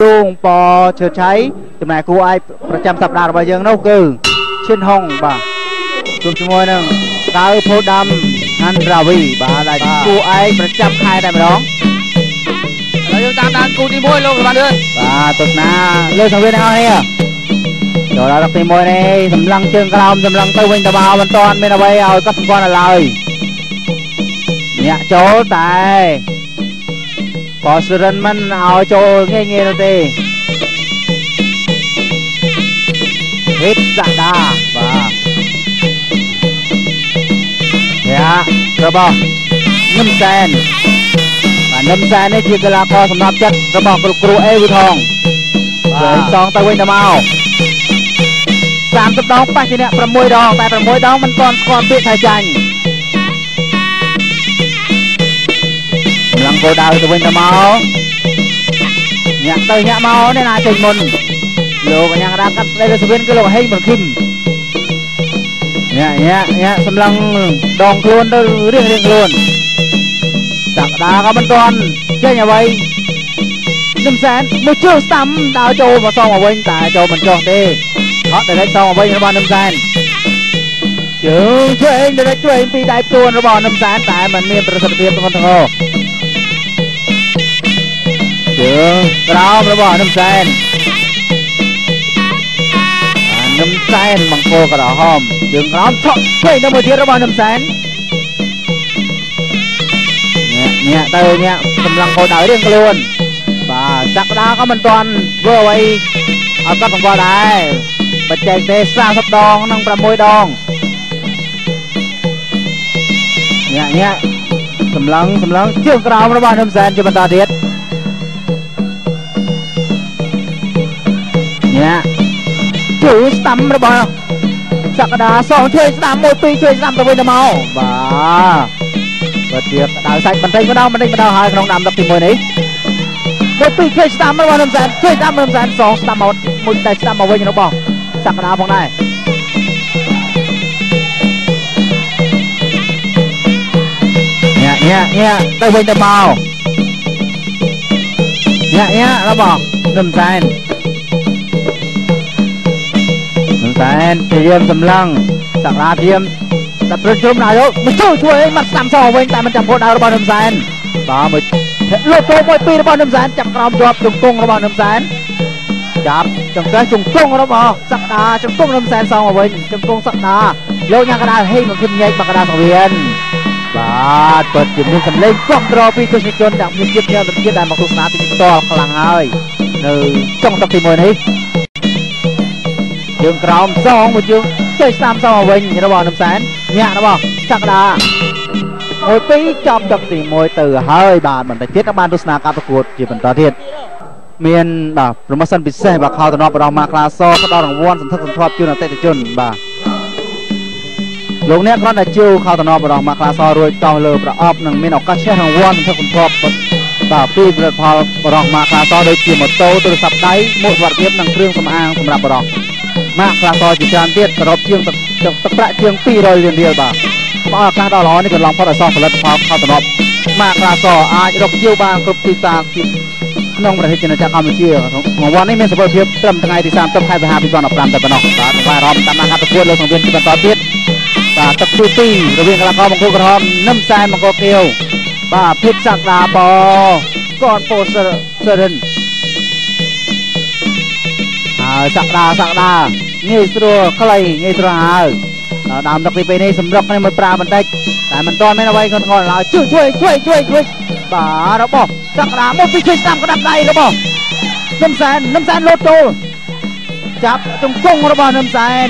ទូងពឈើឆៃចំណាយគូឲ្យប្រចាំសប្តាហ៍របស់យើងនោះគឺឈិនហុងបាទជួបជាមួយនឹងកៅផូដាំហាន់រាវីបាទដែលគូឯងប្រចាំខែតែម្ដងហើយយើងតាមដានគូទី1លោកបាទលឿនបាទទស្សនាលើសង្វៀនទាំងអស់នេះចូលដល់ទី1នេះសម្លឹងជើងក្រោមសម្លឹងទៅវិញទៅមកមិនទាន់មានអ្វីឲ្យកត់សម្គាល់ឡើយញាក់ចូលតែក៏សុរិនមិនឲ្យចូលងាយនោះទេហេតុសាដាបាទយ៉ារបស់ញឹមសែនបាទញឹមសែននេះជាកីឡាករសម្រាប់ចិត្តរបស់គ្រូអេវីថងបាទសងទៅវិញទៅមក30 ដងប៉ះជាអ្នក6 ដងតែ6 ដងមិនទាន់ស្គាល់ពាក្យថាចាញ់ឡើងគោដៅទៅវិញទៅមកញាក់ទៅញាក់មកនេះណាចេញមុនលោកអញ្ញាកដាកាត់ស្ដីលើសវិនគឺលោកហេងប៊ុនឃឹមញាក់សម្លឹងដងខ្លួនទៅរៀងខ្លួនសក្តាក៏មិនទាន់ចេញអ្វីញឹមសែនមួយជើងស្ដាំដើរចូលមកសងមកវិញតែចូលមិនចុះទេអត់ដែលសងមកវិញរបស់ញឹមសែនជើងជួយឯងដែលជួយពីដៃទួនរបស់ញឹមសែនតែมันមានប្រសិទ្ធភាពធ្ងន់ធ្ងរជើងក្រោមរបស់ញឹមសែនញឹមសែនបង្គោលក្រហមជើងក្រោមឆក់ជួយនៅមួយទៀតរបស់ញឹមសែនញាក់ទៅញាក់កម្លាំងគោដៅរៀងខ្លួនបាទសក្តាក៏មិនទាន់ធ្វើអ្វីឲ្យកត់សម្គាល់ដែរបច្ចេកទេស30 ដងនិង6 ដងញាក់សម្លឹងជើងក្រោមរបស់ញឹមសែនជាបន្តទៀតញាក់ជួយស្ដាំរបស់សក្តាសងជួយស្ដាំ1 2ជួយស្ដាំទៅវិញទៅមកបាទទៀតដៅសាច់បន្តិចម្ដងហើយក្នុងដាំ10ទី1នេះ1 2ជួយស្ដាំរបស់ញឹមសែនជួយស្ដាំញឹមសែនសងស្ដាំមកមួយតែស្ដាំមកវិញរបស់សក្តាផងដែរញាក់ទៅវិញទៅមកញាក់របស់ញឹមសែនព្យាយាមសម្លឹងសក្តាព្យាយាមតែព្រឹកជ្រុំដៅមកជួយឲ្យមកស្ដាំសងវិញតែមិនចាំគោលដៅរបស់ញឹមសែនបាទមួយលោកចូល1 2របស់ញឹមសែនចាប់ក្រោមជាប់ជង្គង់របស់ញឹមសែនចាប់ចង្កេះជង្គង់របស់សក្តាជង្គង់ញឹមសែនសងមកវិញជង្គង់សក្តាលោកញ៉ាំកដាលហេងមកគិតញែកមកកដាលសង្វៀនបាទពិតជាមានសម្លេងគ្រប់គ្រងពីទស្សនិកជនដែលមានជាតិញ៉ាំទៅទៀតដែលមកទស្សនាទីនេះផ្ទាល់ខ្លាំងហើយនៅចុងទី1នេះជើងក្រោមសងមួយជើងជួយស្ដាំសងមកវិញរបស់ញឹមសែនញាក់របស់សក្តា1 2ចប់ទឹកទី1ទៅហើយបាទបន្តិចទៀតបានទស្សនាការប្រកួតជាបន្តទៀតមានបាទប្រម៉ូសិនពិសេសបាទខោតំណរបស់ម៉ាក្លាសផ្ដល់រង្វាន់សន្ធឹកសន្ធាប់ជូនអតិថិជនបាទលោកអ្នកគ្រាន់តែជួខោតំណរបស់ម៉ាក្លាសរួចតោះលើប្រអប់នឹងមានឱកាសឈ្នះរង្វាន់សន្ធឹកសន្ធាប់បាទពីផលិតផលរបស់ម៉ាក្លាសដូចជាម៉ូតូទូរស័ព្ទដៃមួកសុវត្ថិភាពនិងគ្រឿងសម្អាងសម្រាប់បរិសុទ្ធម៉ាក្លាសជាច្រើនទៀតសរុបជាងទឹកប្រាក់ជាង200 លានរៀលបាទផ្ដល់ឱកាសដល់ល្អនេះកន្លងផុតឲ្យសោះផលិតផលខោតំណម៉ាក្លាសអាចរកជាវបានគ្រប់ទីផ្សារក្នុងប្រទេសជាតិកម្ពុជារង្វាន់នេះមានសុវត្ថិភាពត្រឹមថ្ងៃទី30 ខែសីហា 2015តែប៉ុណ្ណោះបាទអារម្មណ៍តាមការប្រកួតលើសង្វៀនជាបន្តទៀតបាទទឹកទី2រវាងកីឡាករបង្គោលក្រហមញឹមសែនបង្គោលខៀវបាទភិបសក្តាបកនពោសរិនហើយសក្តាងាយស្រួលខ្លីងាយស្រួលហើយដើមទឹកទី2នេះសម្រុកនេះមួយប្រាបន្តិចតែមិនទាន់មានអ្វីធ្ងន់ធ្ងរឡើយជួយបាទរបស់សក្តាមកពីជួយស្ដាំក្តាប់ដៃរបស់ញឹមសែនលោតចូលចាប់ជង្គង់របស់ញឹមសែន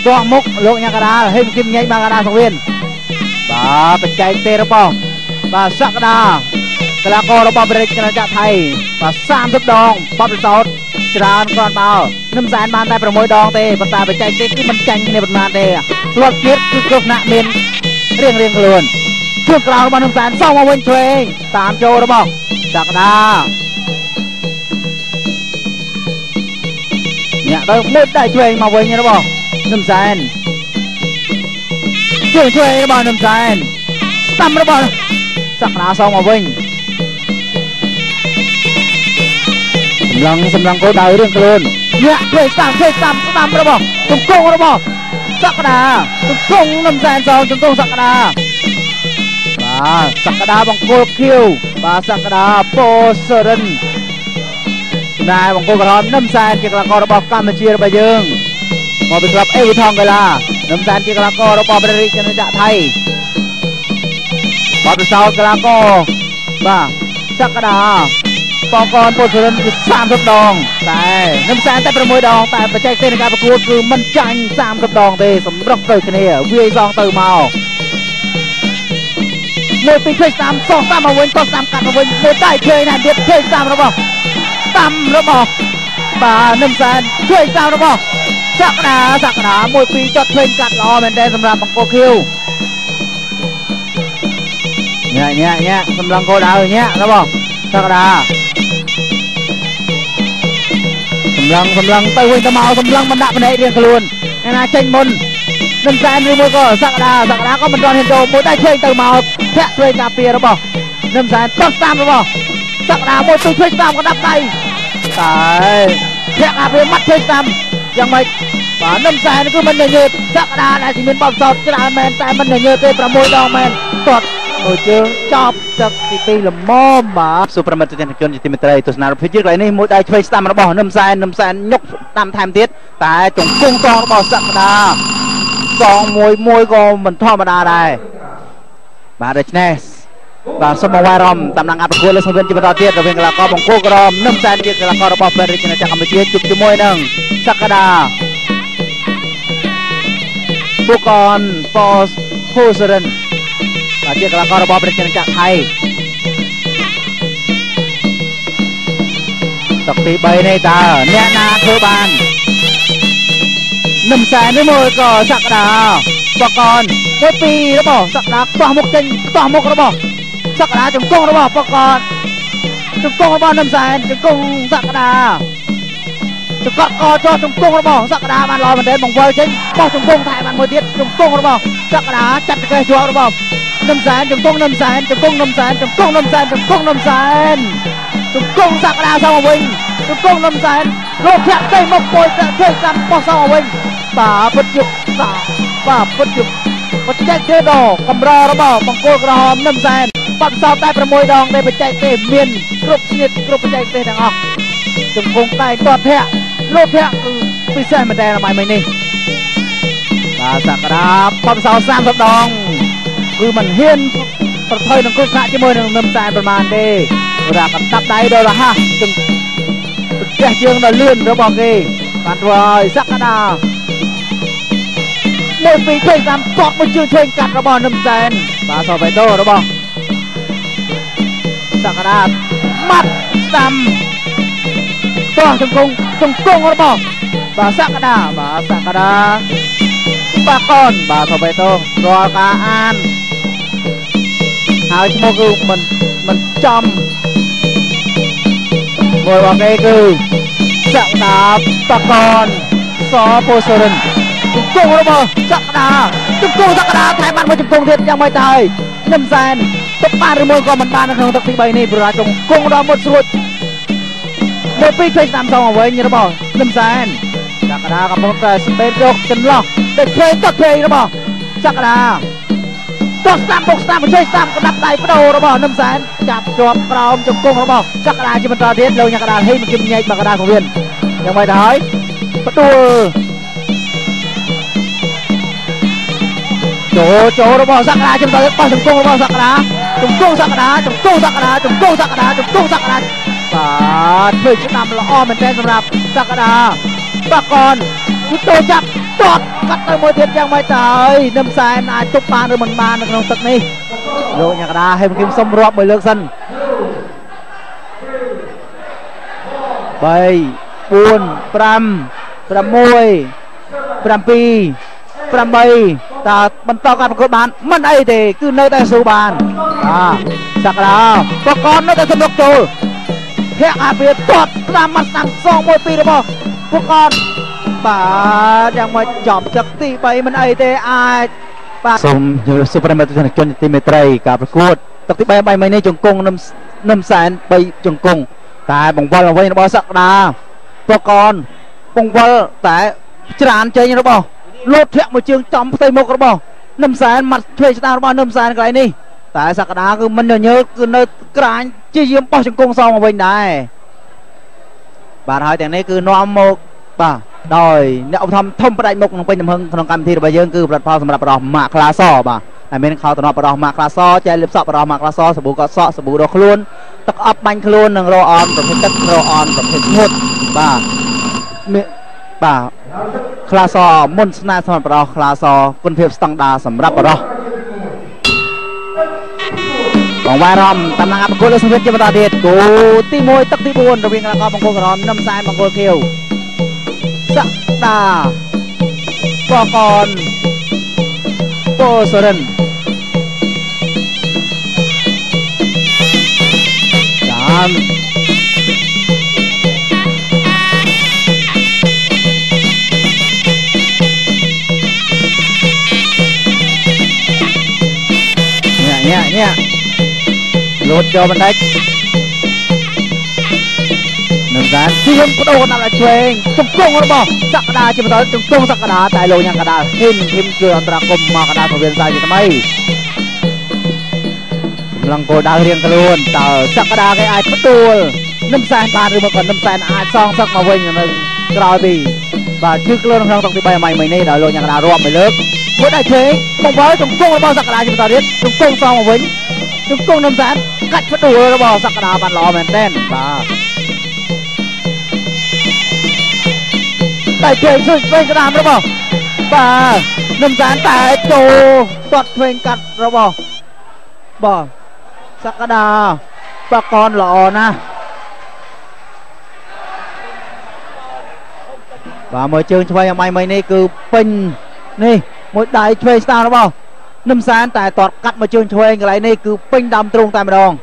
ទោះមុខលោកញ៉ាកដាលហេមគឹមញែកមកកដាលសង្វៀនបាទបច្ចេកទេសរបស់បាទសក្តាកីឡាកររបស់ប្រទេសកណ្ដាលថៃបាទ30 ដងបបិសោតច្រើនគ្រាន់បើញឹមសែនបានតែ6 ដងទេប៉ុន្តែបច្ចេកទេសគឺមិនចាញ់គ្នាប៉ុន្មានទេផ្លត់ទៀតគឺគ្រោះថ្នាក់មានរៀងខ្លួនជួបក្រោយរបស់ញឹមសែនសងមកវិញឆ្វេងតាមចូលរបស់សក្តាញាក់ទៅមុតតែឆ្វេងមកវិញរបស់ញឹមសែនជួយរបស់ញឹមសែនស្ដាំរបស់សក្តាសងមកវិញ សម្លឹងគោដៅរៀងខ្លួនញាក់ធ្វើតាមរបស់ជង្គង់របស់សក្តាជង្គង់នំសែនសងជង្គង់សក្តាបាទសក្តាបង្គោលខៀវបាទសក្តាពោសរិនណែបង្គោលក្រហមនំសែនជាកីឡាកររបស់កម្ពុជារបស់យើងមកពីក្លឹបអេវីថងកីឡានំសែនជាកីឡាកររបស់ព្រះរាជាណាចក្រថៃបាទប្រសោតកីឡាករបាទសក្តាបង្គោលពោសរិនគឺ30ដងតែនំសែនតែ6ដងតែបច្ចេកទេសនៃការប្រកួតគឺមិនចាញ់30ដងទេសម្រុកទៅគ្នាវាយសងទៅមកមួយពីឃើញតាមសងតាមមកវិញក៏តាមកាត់មកវិញមួយដៃឃើញណាទៀតឃើញតាមរបស់បាទនំសែនឃើញតាមរបស់សក្តាមួយពីចត់ឃើញកាត់ល្អមែនទេសម្រាប់បង្គោលខៀវញាក់សម្លឹងគោដៅញាក់របស់សក្តាសម្លឹងទៅវិញទៅមកសម្លឹងមិនដាក់ភ្នែករៀងខ្លួនឯណាចេញមុននំសែនឬមួយក៏សក្តាក៏មិនទាន់ហ៊ានចូលមួយតែឃើញទៅមកធាក់ធ្វើការពាររបស់នំសែនក៏តាមរបស់សក្តាមួយទៅធ្វើតាមក៏ដាក់ដៃតែធាក់ការពារមាត់ធ្វើតាមយ៉ាងម៉េចបាទនំសែនគឺមិនញញើតសក្តាដែលជាមានបបសោតច្រើនមែនតែមិនញញើតទេ6ដងមែនទាត់មួយជើងចប់ទឹកទី2ល្មមបាទសុប្រមិត្តជនជាទីមេត្រីទស្សនារូបភាពយឺតកន្លែងនេះមួយដៃឆ្វេងស្ដាំរបស់នំសែនញុកតាមថែមទៀតតែជង្គង់តងរបស់សក្តាសងមួយក៏មិនធម្មតាដែរបាទដូច្នេះបាទសូមអង្វែរំតំណាងអប្រគួតលើសង្វៀនជាបន្តទៀតរវាងកីឡាករបង្គោលក្រមនំសែនជាកីឡាកររបស់ព្រះរាជាណាចក្រកម្ពុជាជួបជាមួយនឹងសក្តាពុកនប៉ូភូសរិនបាទជាកីឡាកររបស់ព្រះរាជាណាចក្រថៃតុទី3នេះតើអ្នកណាធ្វើបាននំសែននេះមួយក៏សក្តាបកនមួយពីររបស់សក្តាខ្ទាស់មុខចេញខ្ទាស់មុខរបស់សក្តាជង្គង់របស់បកនជង្គង់របស់នំសែនជង្គង់សក្តាចង្កត់កចោះជង្គង់របស់សក្តាបានល្អមែនទេបង្វិលចេញបោះជង្គង់ថែបានមួយទៀតជង្គង់របស់សក្តាចាត់កេះជាប់របស់នំសែនជង្គង់នំសែនជង្គង់នំសែនជង្គង់នំសែនជង្គង់នំសែនជង្គង់សក្តាសងមកវិញជង្គង់នំសែនលោកធាក់ទៅមកពុយធ្វើតាមបោះសងមកវិញបាទពុតជុកបាទពុតជុកបច្ចេកទេសដ៏កម្ររបស់បង្គោលក្រហមនំសែនបាត់សោតតែ6ដងដែលបច្ចេកទេសមានគ្រប់ឈ្នាតគ្រប់បច្ចេកទេសទាំងអស់ជង្គង់តែទាត់ធាក់លោកធាក់គឺពិសេសមែនតើថ្ងៃមិញនេះបាទសក្តាបាត់សោត30ដងគឺមិនហ៊ានប្រថុយនឹងគ្រោះថ្នាក់ជាមួយនឹងនំសែនប្រមាណទេរាកណ្ដាប់ដៃដល់រហ័សជង្គង់ប្រទេសជើងដល់លឿនរបស់គេបានធ្វើឲ្យសក្តាមួយពីរធ្វើតាមតបមួយជើងឆ្វេងកាត់របស់នំសែនបាទសបៃតូរបស់សក្តាម៉ាត់ស្ដាំតោះជង្គង់របស់បាទសក្តាបាកនបាទសបៃតូរាល់ការអានហើយឈ្មោះគឺមិនចំមួយរបស់គេគឺសក្តាបាកនសពោសរិនជង្គង់របស់សក្តាថែបានមួយជង្គង់ទៀតយ៉ាងម៉េចទៅហើយនំសែនទុកបានឬមួយក៏មិនបាននៅក្នុងទឹកទី3នេះព្រោះជង្គង់ដល់មុតស្រួចមួយពីរធ្វើតាមសងវិញរបស់នំសែនសក្តាកំពុងតែស្ពេតយកចន្លោះទៅធ្វើទឹកធ្វើរបស់សក្តាតោះស្ដាប់បុកស្ដាប់ជួយស្ដាប់កណ្ដាប់ដៃបដូររបស់នំសែនចាប់ជាប់ក្រោមជង្គង់របស់សក្តាជាបន្តទៀតលោកញ៉ាកដាលហេមកគិមញែកមកកណ្ដាលកវៀនយ៉ាងម៉េចទៅហើយបដួលចូលរបស់សក្តាជំទាស់បោះជង្គង់របស់សក្តាជង្គង់សក្តាបាទធ្វើឆ្នាំល្អមែនទែនសម្រាប់សក្តាបកនគឺតូចចាប់ទាត់កាត់ទៅមួយទៀតយ៉ាងម៉េចទៅហើយនំសែនអាចទប់បានឬមិនបាននៅក្នុងទឹកនេះលោកញ៉ាកដាហេមគឹមសុំរាប់មួយលើកសិន3 4 5 6 7 8តើបន្តការប្រកួតបានមិនអីទេគឺនៅតែស៊ូបានសក្តាបកននៅតែសម្រុកចូលធាក់អាពីទាត់ស្ដាំមកស្ដាំសងមួយពីររបស់ពួកកនបាទយ៉ាងមកចប់ទឹកទី3មិនអីទេអាចបាទសូមសុប្រិមត្តជនទីមេត្រីការប្រកួតទឹកទី3បាយមិញនេះជង្គង់នំសែន3ជង្គង់ tại bóng vân là vây nó bao sắc đà và còn bóng vân tại tràn chơi như nó bao lột thẹo một chương trong tay một nó bao nằm sáng mặt thuê cho ta nó bao nằm sáng cái này tại sắc đá cứ mình nhớ cứ nơi cái chi diêm bao trong cung sau mà vây này bạn hỏi tiếng này cứ nom một bà đòi nếu ông thăm thông đại mục bên nhầm hưng trong cam thi bây giờ cứ đặt phao sầm đỏ mạc lá sò bàไอ้เมนเขาตัวน้อปลอมากลาซอใจลิบสอบปลอมากลาซอสบูก็ซอสบูดอกล้วนตักอับบังคล้วนหนึ่งรอออนกับเพชรตักรอออนกับเพชรงดบ่าบ่าคลาซอมุนสนาสมันปลอคลาซอคุณเพียบสตังดาสำหรับปลอของวายรอมตำนานบังโกลสมิธจะมาตาเด็ดกูตีมวยตักตีบุญระเบียงกระกอบบังโกรอมน้ำสายบังโกเขียวสักดาปอกรโปสเรนเนี่ยลดจอบันไดหนึ่งการที่ยังกระโดดนั่นแหละช่วยจุกกงหรือเปล่าสักกระดาษจะมาต่อจุกกงสักกระดาษแต่โลยังกระดาษทิมเกลืออันตรากรมมากระดาษทวีนทรายอยู่ทำไมลังโกดาเรียงกระโดดต่อสักกระดาษไอ้ประตูน้ำแซนบานหรือเมื่อก่อนน้ำแซนอาซองสักมาเวงอย่างนึงกราวดีบาชื่อเกลือทางตรงที่ใบใหม่นี่แต่โลยังกระดาษรวมไปเลิกเมื่อได้เชงมองไว้จุกกงหรือเปล่าสักกระดาษจะมาต่อเด็ดจุกกงซองมาเวงจุกกงน้ำแซนกัดประตูหรือเปล่าสักกระดาษบันล้อแมนเต้นบ้าได้เชงช่วยเป็นกระดาษหรือเปล่าบ้าน้ำแซนแต่โจตัดเพลงกัดหรือเปล่าบ่สักกระดาปากรหล่อนะvà mời chương cho bây mày này cứ pin này một đại thuê sao đó bao năm sáng tại toàn cắt mà chương cho cái này này cứ pin đâm trung tại mà đòn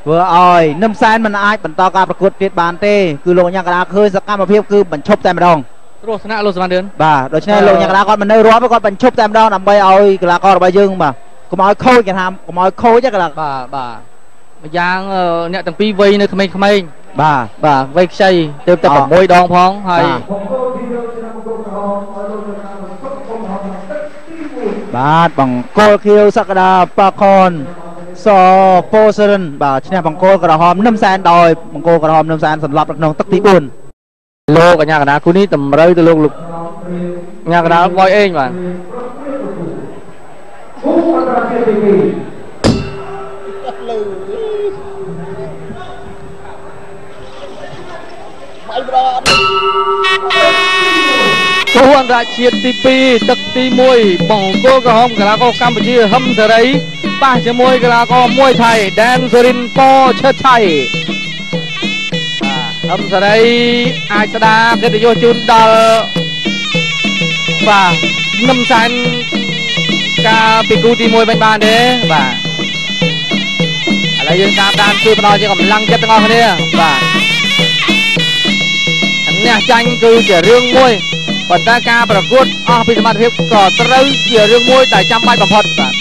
vừa ơi năm sáng mình ai bận to cảประกวด tiết bàn tê cứ lộ nhạc đá khơi sắc cam mà phiêu cứ bận chụp tại mà đòn rồiชนะโลสมันเดือน bà đối với lộ nhạc đá con mình nơi rót với con bận chụp tại mà đòn làm bây ơi là con bây dương mà có mọi khôi cái ham có mọi khôi chắc là bà giang nè từng pi vây nơi khmei bà vây xây từ tập môi đòn phong hay bà bằng cô khiêu sắc đà bà con so po sơn bà chỉ bằng cô gà hòm năm sen đòi bằng cô gà hòm năm sen sẵn lọp được nông tắc tí buồn lô cả nhà cả đá cú ní tầm rơi từ lục nhà cả đá voi ên mà cô anh ra chia tivi tắc ti môi bằng cô cả hôm cả là cô Campuchia hâm giờ đấy ba chữ môi cả là cô môi thầy đen rin po chết thầy hâm giờ đấy ai sẽ đa cái vô chun đờ và năm san ca piku ti môi bên bàn đấy và là dương cam đan chưa bao giờ còn lăng chết ngon thế và nè tranh cứ chỉ riêng môi còn ta caประกวดพิธามาเทียบก็ตรึงเกี่ยวเรื่องมวยแต่จำใบประพอดแบบ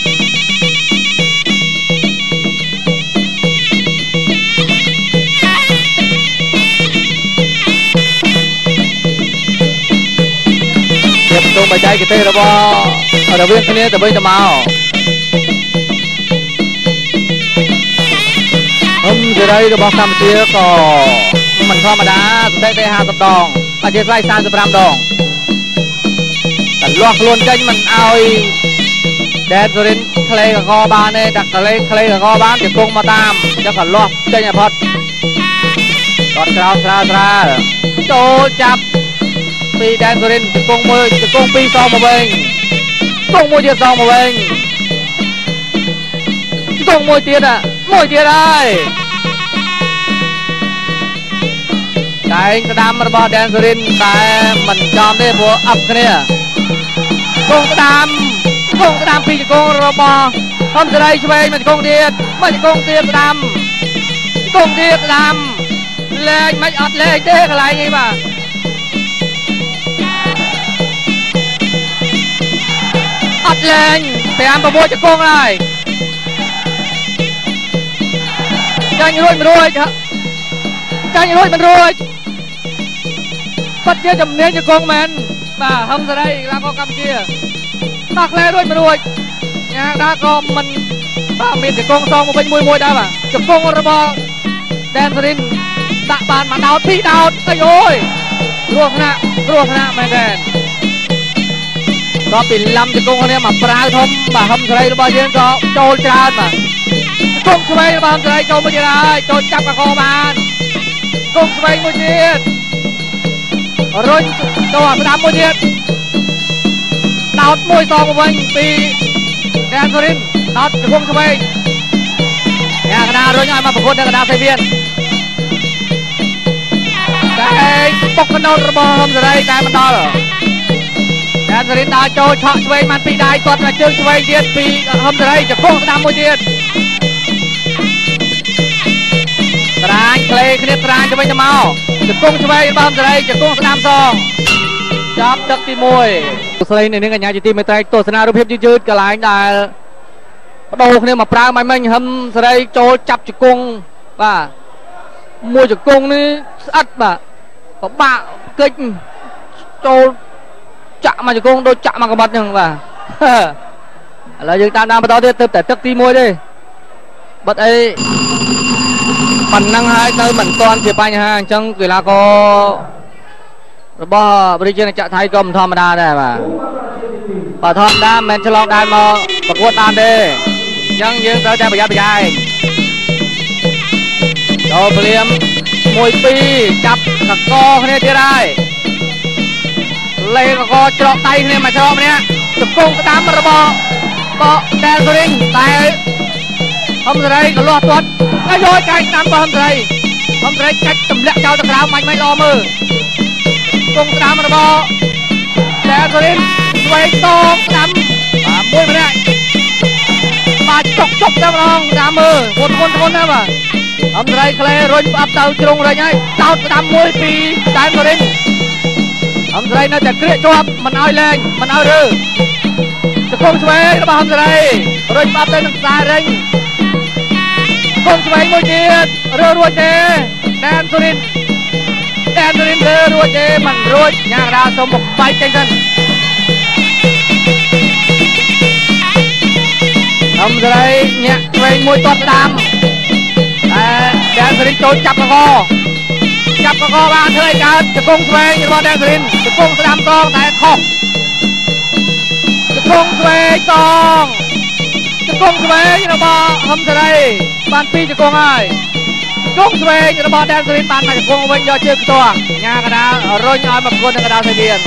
เก็บตรงใบใจกี่เต้แล้วบ่เราเวียนคนนี้แต่ไม่จะมาจะได้จะบอกคำเชี่ยก็มันธรรมดาได้ไป50 ดองอาจจะใกล้35 ดองแต่ลวกล้วนกันมันเอาแดนสุรินทร์ทะเลกับคอบานเนี่ยจากทะเลกับคอบานจะกงมาตามจะก่อนลวกใจเนี่ยพอดกอดคราวโจจับปีแดนสุรินทร์จะกงมือจะกงปีซองมาเองกงมวยเดียวซองมาเองจะกงมวยเตี้ยอ่ะมวยเตี้ยได้แต่กระดามมันบอแดนสุรินทร์แต่มันจอมได้บัวอัพกันเนี่ยกงกระดามปีจะกงระบอทำจะได้ช่วยมันกงเดียดมันจะกงเดียดกระดามกงเดียดกระดามเลยไม่อัดเลยเจ๊อะไรไงบ้าอัดเลยแต่อันประมวยจะกงอะไรยังรวยไม่รวยจ้ะ ចាញ់រួចមិនរួចបាត់ជាចំនួនជង្គង់មែនបាទហឹមសេរីកីឡាករកម្ពុជាដោះក្លែរួចមិនរួចយ៉ាងណាក៏មិនបាទមានជង្គង់សងមកវិញមួយដែរបាទជង្គង់របស់ដែនសេរីដាក់បានមកដោត2ដោតអីអូយគ្រោះថ្នាក់មែនទេក៏ពីលំជង្គង់គ្នាមកប្រាវធំបាទហឹមសេរីរបស់យើងក៏ចូលច្រើនបាទជង្គង់ឆ្វេងរបស់ហឹមសេរីចូលមួយទៀតហើយចូលចាប់កកបានជង្គង់ឆ្វេងមួយទៀតរុញចូលស្ដាំមួយទៀតដោតមួយសងមកវិញពីដែនសេរីដោតជង្គង់ឆ្វេងយ៉ាងណារុញឲ្យមកប្រកួតនៅកណ្ដាលសេវៀនតែបុកកណ្ដោរបស់ហឹមសេរីតែមិនដល់ដែនសេរីដើរចូលឆក់ឆ្វេងបានពីដៃគាត់តែជើងឆ្វេងទៀតពីហឹមសេរីជង្គង់ស្ដាំមួយទៀតត្រាញក្លេគ្នាត្រាញទៅវិញទៅមកជង្គង់ឆ្វេងរបស់ហឹមសេរីជង្គង់ស្ដាំសងចាប់ទឹកទី1ស្រីនៅនឹងកញ្ញាជាទីមេត្រីទស្សនារូបភាពយឺតកន្លែងដែលបដូរគ្នាមកប្រើមិនមិញហឹមសេរីចូលចាប់ជង្គង់បាទមួយជង្គង់នេះស្អិតបាទពិបាកកិច្ចចូលចាក់មកជង្គង់ដូចចាក់មកកបាត់ហ្នឹងបាទឥឡូវយើងតាមបន្តទៀតទៅតែទឹកទី1ទេបាត់អីប៉ុណ្ណឹងហើយទៅមិនទាន់ជាបញ្ហាអញ្ចឹងកីឡាកររបស់ប្រជាជនចក្រថៃក៏មិនធម្មតាដែរបាទធម្មតាមិនមែនឆ្លងដែនមកប្រកួតបានទេអញ្ចឹងយើងត្រូវតែប្រយ័ត្នប្រយែងចូលភ្លាម1 2ចាប់កកគ្នាទៀតហើយលេកកច្រកដៃគ្នាមកច្រកម្នាក់ជង្គង់ស្ដាំរបស់បកដែនសេរីតែហឹមសេរីក៏លាស់ទាត់ហើយយកកាយស្ដាំរបស់ហឹមសេរីកាច់ទម្លាក់ចោលទៅក្រៅមិនល្អមើលជង្គង់ស្ដាំរបស់ដែនសេរីស្វែងតងស្ដាំបាទមួយម្នាក់បាទចុកតែម្ដងស្ដាំមើលមុនណាបាទហឹមសេរីក្លេរុញផ្អាប់ទៅជ្រុងរែងហើយដោតស្ដាំមួយពីដែនសេរីហឹមសេរីនៅតែក្រៀកជាប់មិនឲ្យលែងមិនឲ្យរើជង្គង់ឆ្វេងរបស់ហឹមសេរីរុញផ្អាប់ទៅនឹងខ្សែរែងជង្គង់ឆ្វេងមួយទៀតរើរួចទេដែនសេរីរើរួចទេមិនរួចញ៉ាំកដាសុំមកបែកចេញសិនហឹមសេរីញាក់ឆ្វេងមួយទាត់ស្ដាំតែដែនសេរីចូលចាប់កកបានធ្វើឲ្យកើតជង្គង់ឆ្វេងរបស់ដែនសេរីជង្គង់ស្ដាំតងតែខុសជង្គង់ឆ្វេងតងជង្គង់ឆ្វេងរបស់ហឹមសេរីបាន2ជង្គង់ហើយជង្គង់ឆ្វេងរបស់ដែនសេរីបានមកជង្គង់វិញយកជើងខ្ទាស់ញ៉ាកដារុញឲ្យមកប្រកួតនៅកដាសេវៀន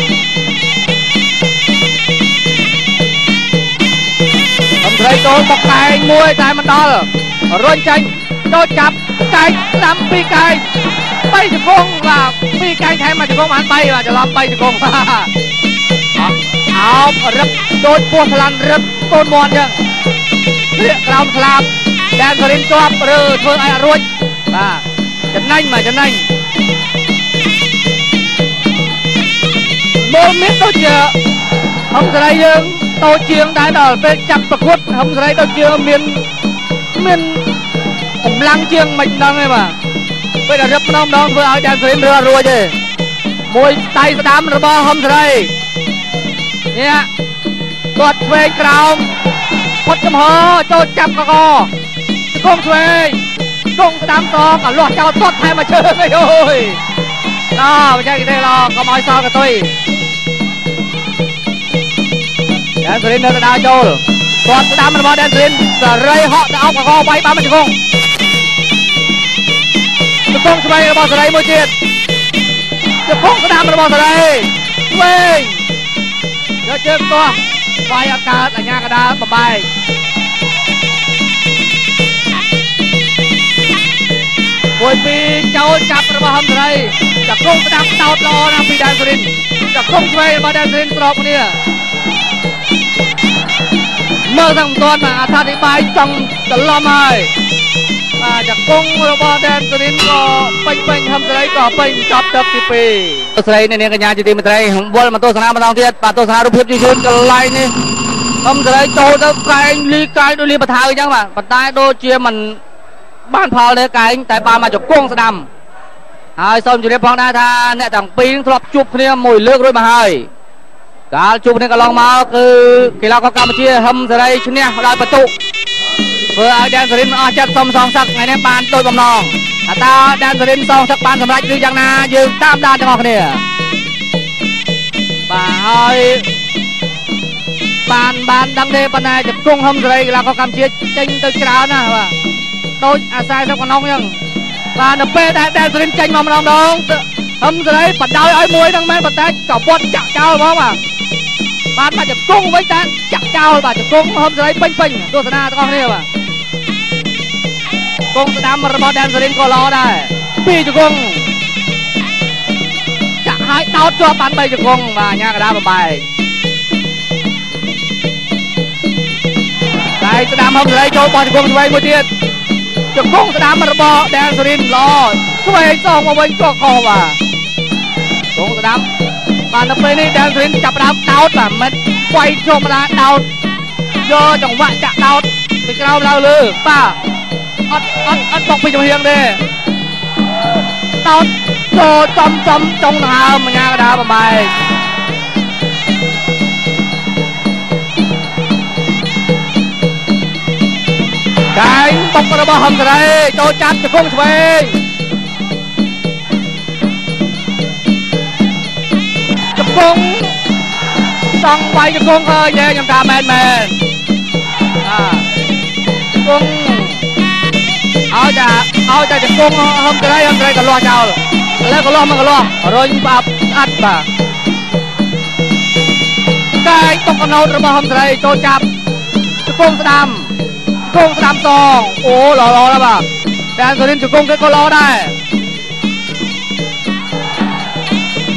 ហឹមសេរីចូលមកកែងមួយតែមិនដល់រុញចាញ់ចូលចាប់កែងស្ដាំ2កែង3ជង្គង់បាទ2កែងថែមមកជង្គង់បាន3បាទច្រឡំ3ជង្គង់អោបរឹបដូចពោះស្លាន់រឹបកូនមន់អញ្ចឹងក្រៀកក្រោមស្លាប់ដែនសេរីជាប់ឬធ្វើឲ្យអត់រួចបាទចំណេញមើលមានដូចជាហឹមសេរីយើងតូចជាងដែរដល់ពេលចាប់ប្រកួតហឹមសេរីដូចជាមានកម្លាំងជាងមិនដឹងទេបាទពេលរឹបម្ដងធ្វើឲ្យដែនសេរីរើរួចទេមួយដៃស្ដាំរបស់ហឹមសេរីនេះគាត់ឆ្វេងក្រោមផុតចំហចូលចាប់កកជង្គង់ឆ្វេងជង្គង់ស្ដាំតងក៏លាស់ចោលទាត់ថែមមកជើងអីអូយមិនចឹងទេឡកុំឲ្យសល់កតុយដែនសេរីនៅតែដើរចូលគាត់ស្ដាំរបស់ដែនសេរីសេរីហក់ទៅអោបកកវាយបានមកជង្គង់ឆ្វេងរបស់សេរីមួយទៀតជង្គង់ស្ដាំរបស់សេរីឆ្វេងយកជើងទាស់វាយអត់កើតអញ្ញាកដាលបបែកមួយពីចូលចាប់របស់ហឹមសេរីជង្គង់ស្ដាំដោតល្អណាស់ពីដែនសេរីជង្គង់ឆ្វេងរបស់ដែនសេរីស្របគ្នាមើលទាំងមិនទាន់អត្ថាធិប្បាយចង់ច្រឡំហើយបាទជង្គង់របស់ដែនសេរីក៏ពេញហឹមសេរីក៏ពេញចប់ទឹកទី2ស្រីនៅនាងកញ្ញាជាទីមេត្រីវល់មកទស្សនាម្ដងទៀតបាទទស្សនារូបភាពយឺតកន្លែងនេះហឹមសេរីចូលទៅកែងលីកាយដូចលីបថៅអញ្ចឹងបាទប៉ុន្តែដូចជាមិនបានផលទេកែងតែបានមកជង្គង់ស្ដាំ ហើយសូមជម្រាបផងដែរថាអ្នកទាំងពីរធ្លាប់ជួបគ្នាមួយលើករួចមកហើយកាលជួបគ្នាកន្លងមកគឺកីឡាករកម្ពុជាហឹមសេរីឈ្នះដោយបន្ទុកធ្វើឲ្យដែនសេរីអស់ចិត្តសុំសងសឹកថ្ងៃនេះបានដូចបំណងតើដែនសេរីសងសឹកបានសម្រេចឬយ៉ាងណាយើងតាមដានទាំងអស់គ្នាបាទហើយបានដឹងទេប៉ុន្តែជង្គង់ហឹមសេរីកីឡាករកម្ពុជាចេញទៅច្រើនណាស់បាទដូចអាសាយសឹកកណ្ដុងអញ្ចឹងបាទនៅពេលដែលដែនសេរីចេញមកម្ដងហឹមសេរីបដោយឲ្យមួយហ្នឹងមែនប៉ុន្តែក៏វត្តចាក់ចោលហ្មងបាទមកជង្គង់វិញតែចាក់ចោលបាទជង្គង់ហឹមសេរីពេញទស្សនាទាំងអស់គ្នាបាទគង់ស្ដាំរបស់ដែនសេរីក៏ល្អដែរពីរជង្គង់ចាក់ឲ្យដោតជាប់បាន3ជង្គង់បាទអាញាកដាបំបែកតែស្ដាំហឹមសេរីចូលបោះជង្គង់ឆ្វេងមួយទៀតជង្គង់ស្ដាំរបស់ដែនសេរីល្អឆ្វេងសងមកវិញក៏ខុសបាទជង្គង់ស្ដាំបាទនៅពេលនេះដែនសេរីចាប់ដើមដោតបាទមិនវាយជុំម្ដងដោតយកចង្វាក់ចាក់ដោតពីក្រោមឡើងលើបាទអត់បុកពីចំហៀងទេដោតចូលចំចុងដង្ហើមអាញាកដាបំបែកកាយបុករបស់ហឹមសេរីចូលចាប់ជង្គង់ឆ្វេងជង្គង់សង់វាយជង្គង់អើយខ្ញុំថាមែនជង្គង់ឲ្យតែជង្គង់ហឹមសេរីក៏លាស់ចោលឥឡូវក៏លាស់មកក៏លាស់រុញផ្អាប់ស្អាតបាទកាយបុកកណោតរបស់ហឹមសេរីចូលចាប់ជង្គង់ស្ដាំសងអូល្អដែរបាទដែនសេរីជង្គង់គេក៏ល្អដែរ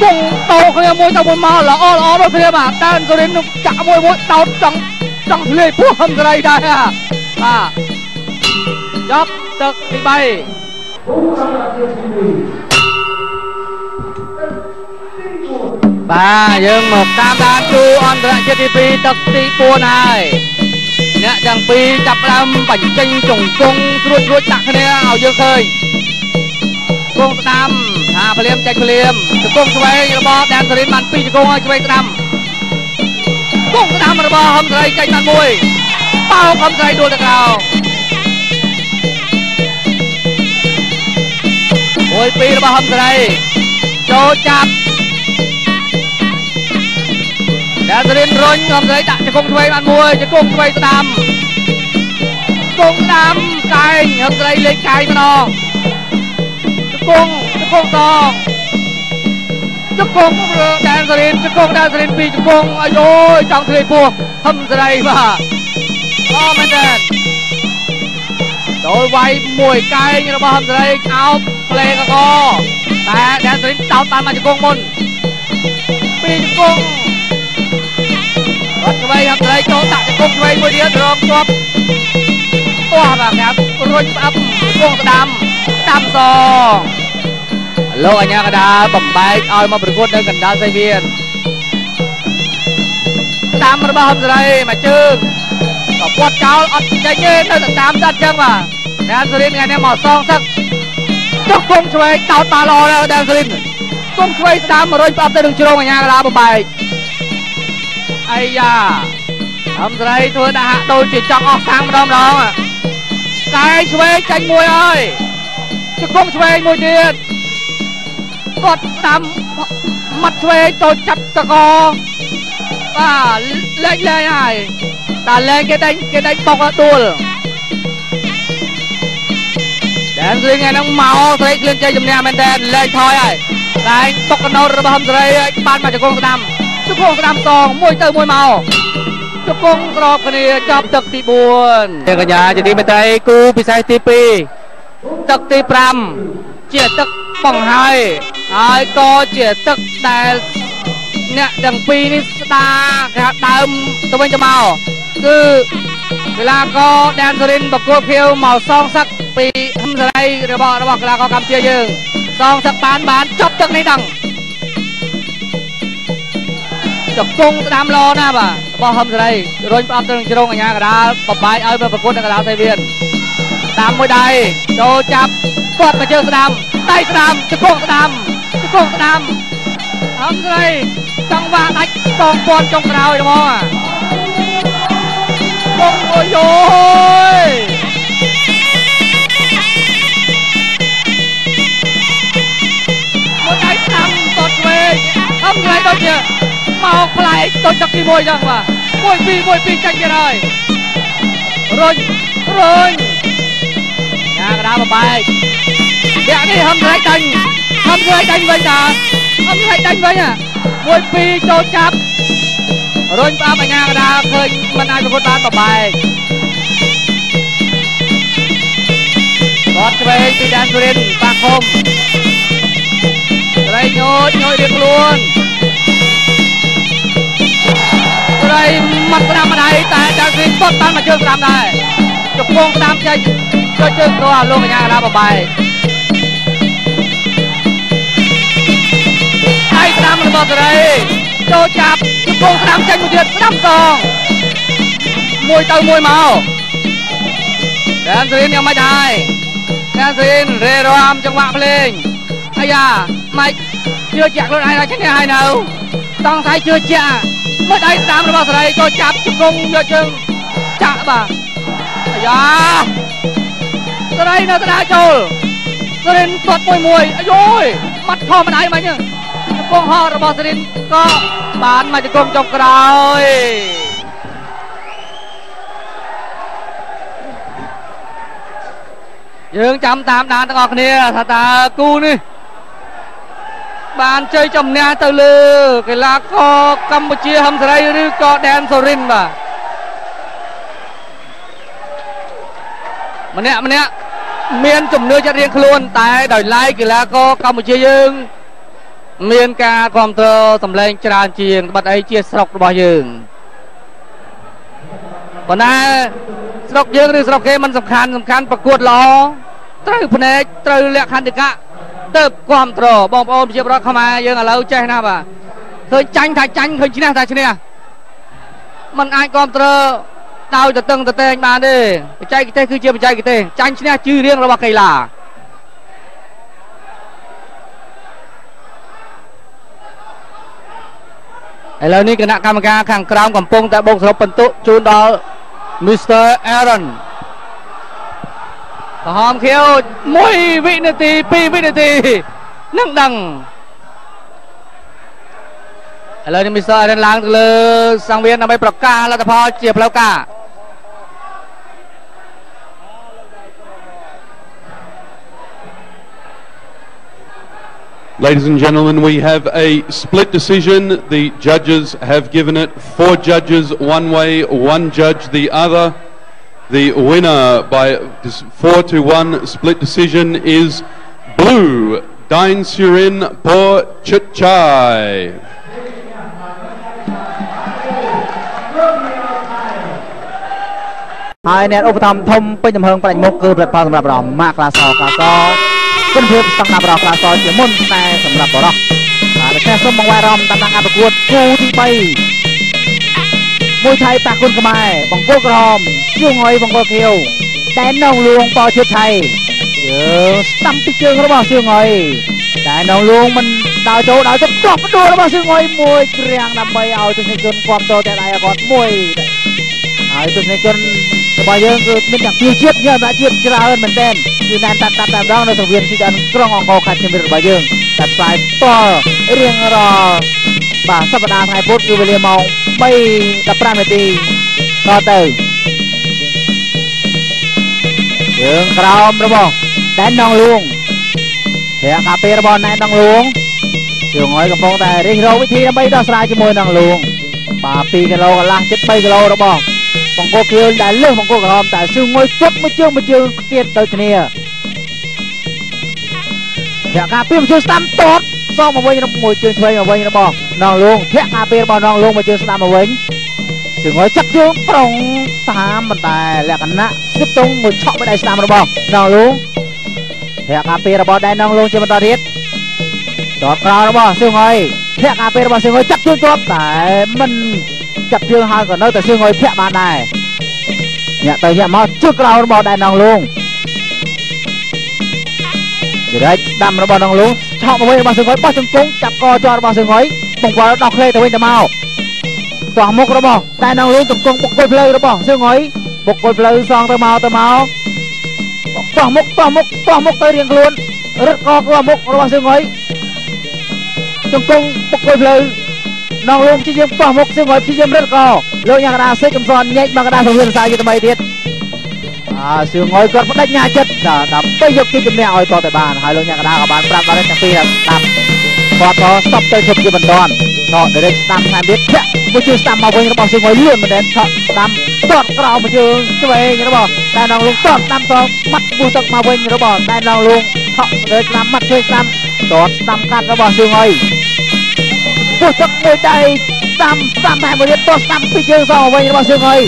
គង់តោគ្នាមួយទៅមួយមកល្អដូចគ្នាបាទដែនសេរីនឹងចាក់មួយដោតចង់ធ្លាយពោះហឹមសេរីដែរបាទចប់ទឹកទី3បាទយើងមកតាមដានទូអន្តរជាតិទី2ទឹកទី4ហើយអ្នកទាំងពីរចាប់ផ្ដើមបញ្ចេញជង្គង់ស្រួចដាក់គ្នាឲ្យយើងឃើញជង្គង់ស្ដាំថាភ្លាមចេញភ្លាមជង្គង់ឆ្វេងរបស់ដែនសេរីបាន2ជង្គង់ឲ្យឆ្វេងស្ដាំជង្គង់ស្ដាំរបស់ហឹមសេរីចេញបានមួយបោកហឹមសេរីដួលទៅក្រោមមួយពីររបស់ហឹមសេរីចូលចាប់ដែនសេរីរុញហឹមសេរីដាក់ជង្គង់ឆ្វេងបានមួយជង្គង់ឆ្វេងស្ដាំកាយហឹមសេរីលេងកាយម្ដងជង្គង់សងជង្គង់ដែនសេរីជង្គង់ដែនសេរី2ជង្គង់អាយអូយចង់ធ្លាយពោះហឹមសេរីបាទអូមែនទេចូលវាយមួយកាយរបស់ហឹមសេរីអោបផ្លេកកតែដែនសេរីដោតបានមកជង្គង់មុន2ជង្គង់រត់ឆ្វេងហឹមសេរីចូលដាក់ជង្គង់ឆ្វេងមួយទៀតរងជាប់បាទកាប់រុញផ្អាប់ជង្គង់ស្ដាំសងលោកអាញាកដាបំបែកឲ្យមកប្រកួតនៅកណ្ដាលសីវៀនស្ដាំរបស់ហឹមសេរីមកជើងក៏ពាត់ចោលអត់ចេញទេនៅតែតាមស្ដាត់ចឹងបាទដែនសេរីថ្ងៃនេះមកសងសឹកជង្គង់ឆ្វេងដោតបានល្អដែរដែនសេរីជង្គង់ឆ្វេងស្ដាំរុញផ្អាប់ទៅនឹងជ្រុងអាញាកដាបំបែកអាយ៉ាហឹមសេរីធ្វើដាក់ហាក់ដូចជាចង់អស់សាំងម្ដងកាយឆ្វេងចាញ់មួយហើយជង្គង់ឆ្វេងមួយទៀតគាត់ស្ដាំមាត់ឆ្វេងទៅចាប់តកបាទលេងហើយតែលេងគេដេញបុកដួលដែនសេរីថ្ងៃហ្នឹងមកស្រីគ្លៀនជ័យជំនះមែនតើលេងថយហើយតែបុកកណោតរបស់ហឹមសេរីបានមកជង្គង់ស្ដាំសងមួយទៅមួយមកជង្គង់ស្របគ្នាចាប់ទឹកទី4ទេកញ្ញាជាទីមេត្រីគូពិសេសទី2ទឹកទី5ជាទឹកបង្ហើយក៏ជាទឹកដែលអ្នកទាំងពីរនេះស្ដារគេដើមទៅវិញទៅមកគឺកីឡាករដែនសេរីបកគោខៀវមកសងសឹកពីហឹមសេរីរបស់កីឡាករកម្ពុជាយើងសងសឹកបានចប់ទឹកនេះដឹងជង្គង់ស្ដាំល្អណាស់បាទរបស់ហឹមសេរីរុញផ្អាប់ទៅនឹងជ្រុងអាញាកដាលបបាយឲ្យមកប្រកួតនៅកណ្ដាលសីវៀនតាមមួយដៃចូលចាប់គាត់មកជើងស្ដាំ ដៃស្ដាំជង្គង់ស្ដាំហំស្រីចង់វាដាច់កងពាន់ចុងក្រោយហ្មងអូយអូយមួយដៃស្ដាំតតវែងហំស្រីដូចជាមកផ្លែដូចទឹកទី1ចឹងបាទ1 2ចាញ់ទៀតហើយរុញយ៉ាងកណ្ដាលបបែកអ្នកនេះហំស្រីដាច់វិញតាហំស្រីដាច់វិញ1 2ចូលចាប់រុញផ្អាប់អាញាកណ្ដាលឃើញមិនអាចប្រកួតបានបបែកគាត់ឆ្វេងពីដានសុរិនបាក់ឃុំត្រីញយរៀបខ្លួនត្រីមកស្ដាំម្ដាយតែដានសុរិនគាត់បានមកជើងស្ដាំដែរជង្គង់ស្ដាំចេញចូលជើងព្រោះអាលោកអាញាកណ្ដាលបបែកដៃស្ដាំរបស់ត្រីចូលចាប់ជង្គង់ស្ដាំចេញមួយទៀតស្ដាំសងមួយទៅមួយមកដានសុរិនយ៉ាងម៉េចដែរដានសុរិនរេរំចង្វាក់ភ្លេងអាយ៉ាម៉េចជឿជាក់ខ្លួនឯងថាឈ្នះហើយនៅតង់ថៃជឿជាក់មួយដៃស្ដាំរបស់សេរីចូលចាប់ជង្គង់យកជើងចាក់បាទអាយ៉ាសេរីនៅស្ដារចូលសេរីទាត់មួយអាយយមាត់ខម្ដាយមកហ្នឹងជង្គង់ហោះរបស់សេរីក៏បានមកជង្គង់ចុងក្រោយយើងចាំតាមដានទាំងអស់គ្នាថាតើគូនេះបានជ័យជំនះទៅលើកីឡាករកម្ពុជាហឹមសេរីឬក៏ដែនសូរិនបាទម្នាក់មានជំនឿចិត្តរៀងខ្លួនតែដោយឡែកកីឡាករកម្ពុជាយើងមានការគ្រប់គ្រងសម្លេងច្រើនជាងបាត់អីជាស្រុករបស់យើងប៉ុន្តែស្រុកយើងឬស្រុកគេមិនសំខាន់ប្រកួតល្អត្រូវភ្នែកត្រូវលក្ខន្តិកៈទៅគ្រប់គ្រងបងប្អូនប្រជាពលរដ្ឋខ្មែរយើងឥឡូវចេះណាបាទឃើញចាញ់ថាចាញ់ឃើញឈ្នះថាឈ្នះมันអាចគ្រប់គ្រងដោយតឹងតតែងបានទេបច្ចេកទេសគឺជាបច្ចេកទេសចាញ់ឈ្នះជឿរៀងរបស់កីឡាឥឡូវនេះគណៈកម្មការខាងក្រោមកំពុងតែបូកសរុបពិន្ទុជូនដល់ Mr. Aaron ក្រហមខៀវ1 វិនាទី2 វិនាទីនឹងដឹងឥឡូវនេះ Mr. Aaron ឡើងទៅលើសង្វៀនដើម្បីប្រកាសលទ្ធផលជាផ្លូវការ Ladies and gentlemen, we have a split decision. The judges have given it 4 judges one way, 1 judge the other. The winner by 4-1 split decision is Blue, Dine Surin Por Chutchai. ហើយអ្នកឧបត្ថម្ភធំពេញទំហឹងប្រាច់មុខគឺផលិតផលសម្រាប់រំម៉ាក់ក្លាសគុណភាពស្តង់ដារបរោះក្លាសជាមុនតែសម្រាប់បរោះហើយដូច្នេះសូមបង្វែរអារម្មណ៍តាមដានការប្រកួតគូទី3មួយថៃប៉ះគុណខ្មែរបង្គោលក្រហមជើងអុយបង្គោលខៀវតែនងលួងបឈុតថៃយើងស្ដាំពីជើងរបស់ជើងអុយតែនងលួងមិនដើរចូលដល់ទៅដកដួលរបស់ជើងអុយមួយគ្រាំងដើម្បីឲ្យទស្សនិកជនគ្រប់តតែដៃគាត់មួយហើយទស្សនិកជនរបស់យើងគឺមានទាំងពីជាតិយើងដាក់ជាតិច្រើនមែនទែនគឺណែនតាត់តែម្ដងនៅសង្វៀនស៊ីដានក្រុងអង្គរខេត្តសៀមរាបរបស់យើងតែផ្សាយផ្ទាល់រៀងរាល់បាទសប្តាហ៍ថ្ងៃពុធគឺវេលាម៉ោង 3:15 នាទីតទៅយើងក្រោមរបស់តែនងលួងរាក់កាពេលរបស់ណែនងលួងជើងអុយកំពុងតែរិះរកវិធីដើម្បីដោះស្រាយជាមួយនងលួងបាទ2គីឡូកន្លះជិត3គីឡូរបស់បង្គោលខៀវដែលលើសបង្គោលក្រហមតែស៊ឺងុយជប់មួយជើងទៀតទៅគ្នាធាក់ការពីមួយជើងស្ដាំតតសងមកវិញមួយជើងឆ្វេងមកវិញរបស់នងលួងធាក់ការពីរបស់នងលួងមួយជើងស្ដាំមកវិញស៊ឺងុយចាប់ជើងប្រុងតាមប៉ុន្តែលក្ខណៈស្គិបតុងមួយឆក់មួយដៃស្ដាំរបស់នងលួងធាក់ការពីរបស់ដៃនងលួងជាបន្តទៀតដកក្រោយរបស់ស៊ឺងុយធាក់ការពីរបស់ស៊ឺងុយចាប់ជើងជាប់តែមិនចាប់ជើងហើយក៏នៅតែស៊ឺងុយធាក់បានដែរញាក់ទៅញាក់មកជើងក្រោយរបស់ដៃនងលួង direct ដាំរបស់នងលូងឆក់មកវិញរបស់សឹងហុយបោះជង្គង់ចាប់កជាប់របស់សឹងហុយបង្វិលដល់ក្លេទៅវិញទៅមកទាស់មុខរបស់តែនងលូងជង្គង់បុកគល់ផ្លូវរបស់សឹងហុយបុកគល់ផ្លូវសងទៅមកទាស់មុខទៅរៀងខ្លួនរឹតកក្របមុខរបស់សឹងហុយជង្គង់បុកគល់ផ្លូវនងលូងព្យាយាមទាស់មុខសឹងហុយព្យាយាមរឹតកលោកញ៉ាកដាសេកកំសនញែកមកកដាសង្វៀនសាយថ្មីទៀតសឿងអុយគាត់បដិញ្ញាចិត្តដើម្បីយកទីជំនះឲ្យតតែបានហើយលោកញ៉ាកដាក៏បានប្រាប់ដល់ទាំងពីរស្ដាប់គាត់ក៏ស្តុបទៅជប់ជាបន្តថត direct ស្ដាំថែមទៀតធាក់មួយជើងស្ដាំមកវិញរបស់សឿងអុយលឿនមែនទេថតស្ដាំតតក្រោមមួយជើងឆ្វេងរបស់តែនងលូងតតស្ដាំសងមាត់ពុះទឹកមកវិញរបស់តែនងលូងថត direct ស្ដាំមាត់ឆ្វេងស្ដាំតតស្ដាំកាត់របស់សឿងអុយពុះទឹកមួយដៃស្ដាំតែមួយទៀតតតស្ដាំពីជើងសងមកវិញរបស់សឿងអុយ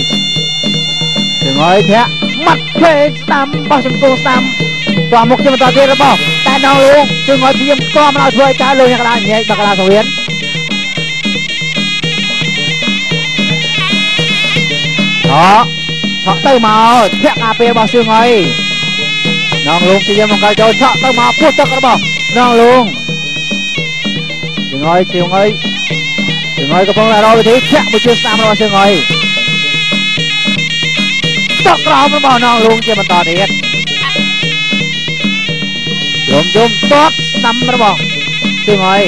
ធាក់មាត់ឆ្វេងស្ដាំបោះជង្គង់ស្ដាំតោះមុខជាបន្តទៀតរបស់តែនងលូងជើងឲ្យព្យាយាមស្គមមកឲ្យធ្វើឲ្យកើតលើយ៉ាងកដាញែកបកដាសង្វៀនឆក់ទៅមកធាក់ការពេលរបស់សឿងអុយនងលូងព្យាយាមបង្កើតចូលឆក់ទៅមកពោះទឹករបស់នងលូងសឿងអុយកំពុងតែរកវិធីធាក់មួយជើងស្ដាំរបស់សឿងអុយតកក្រោមរបស់នងលូងជាបន្តទៀតយំតតស្ដាំរបស់សឿងអុយ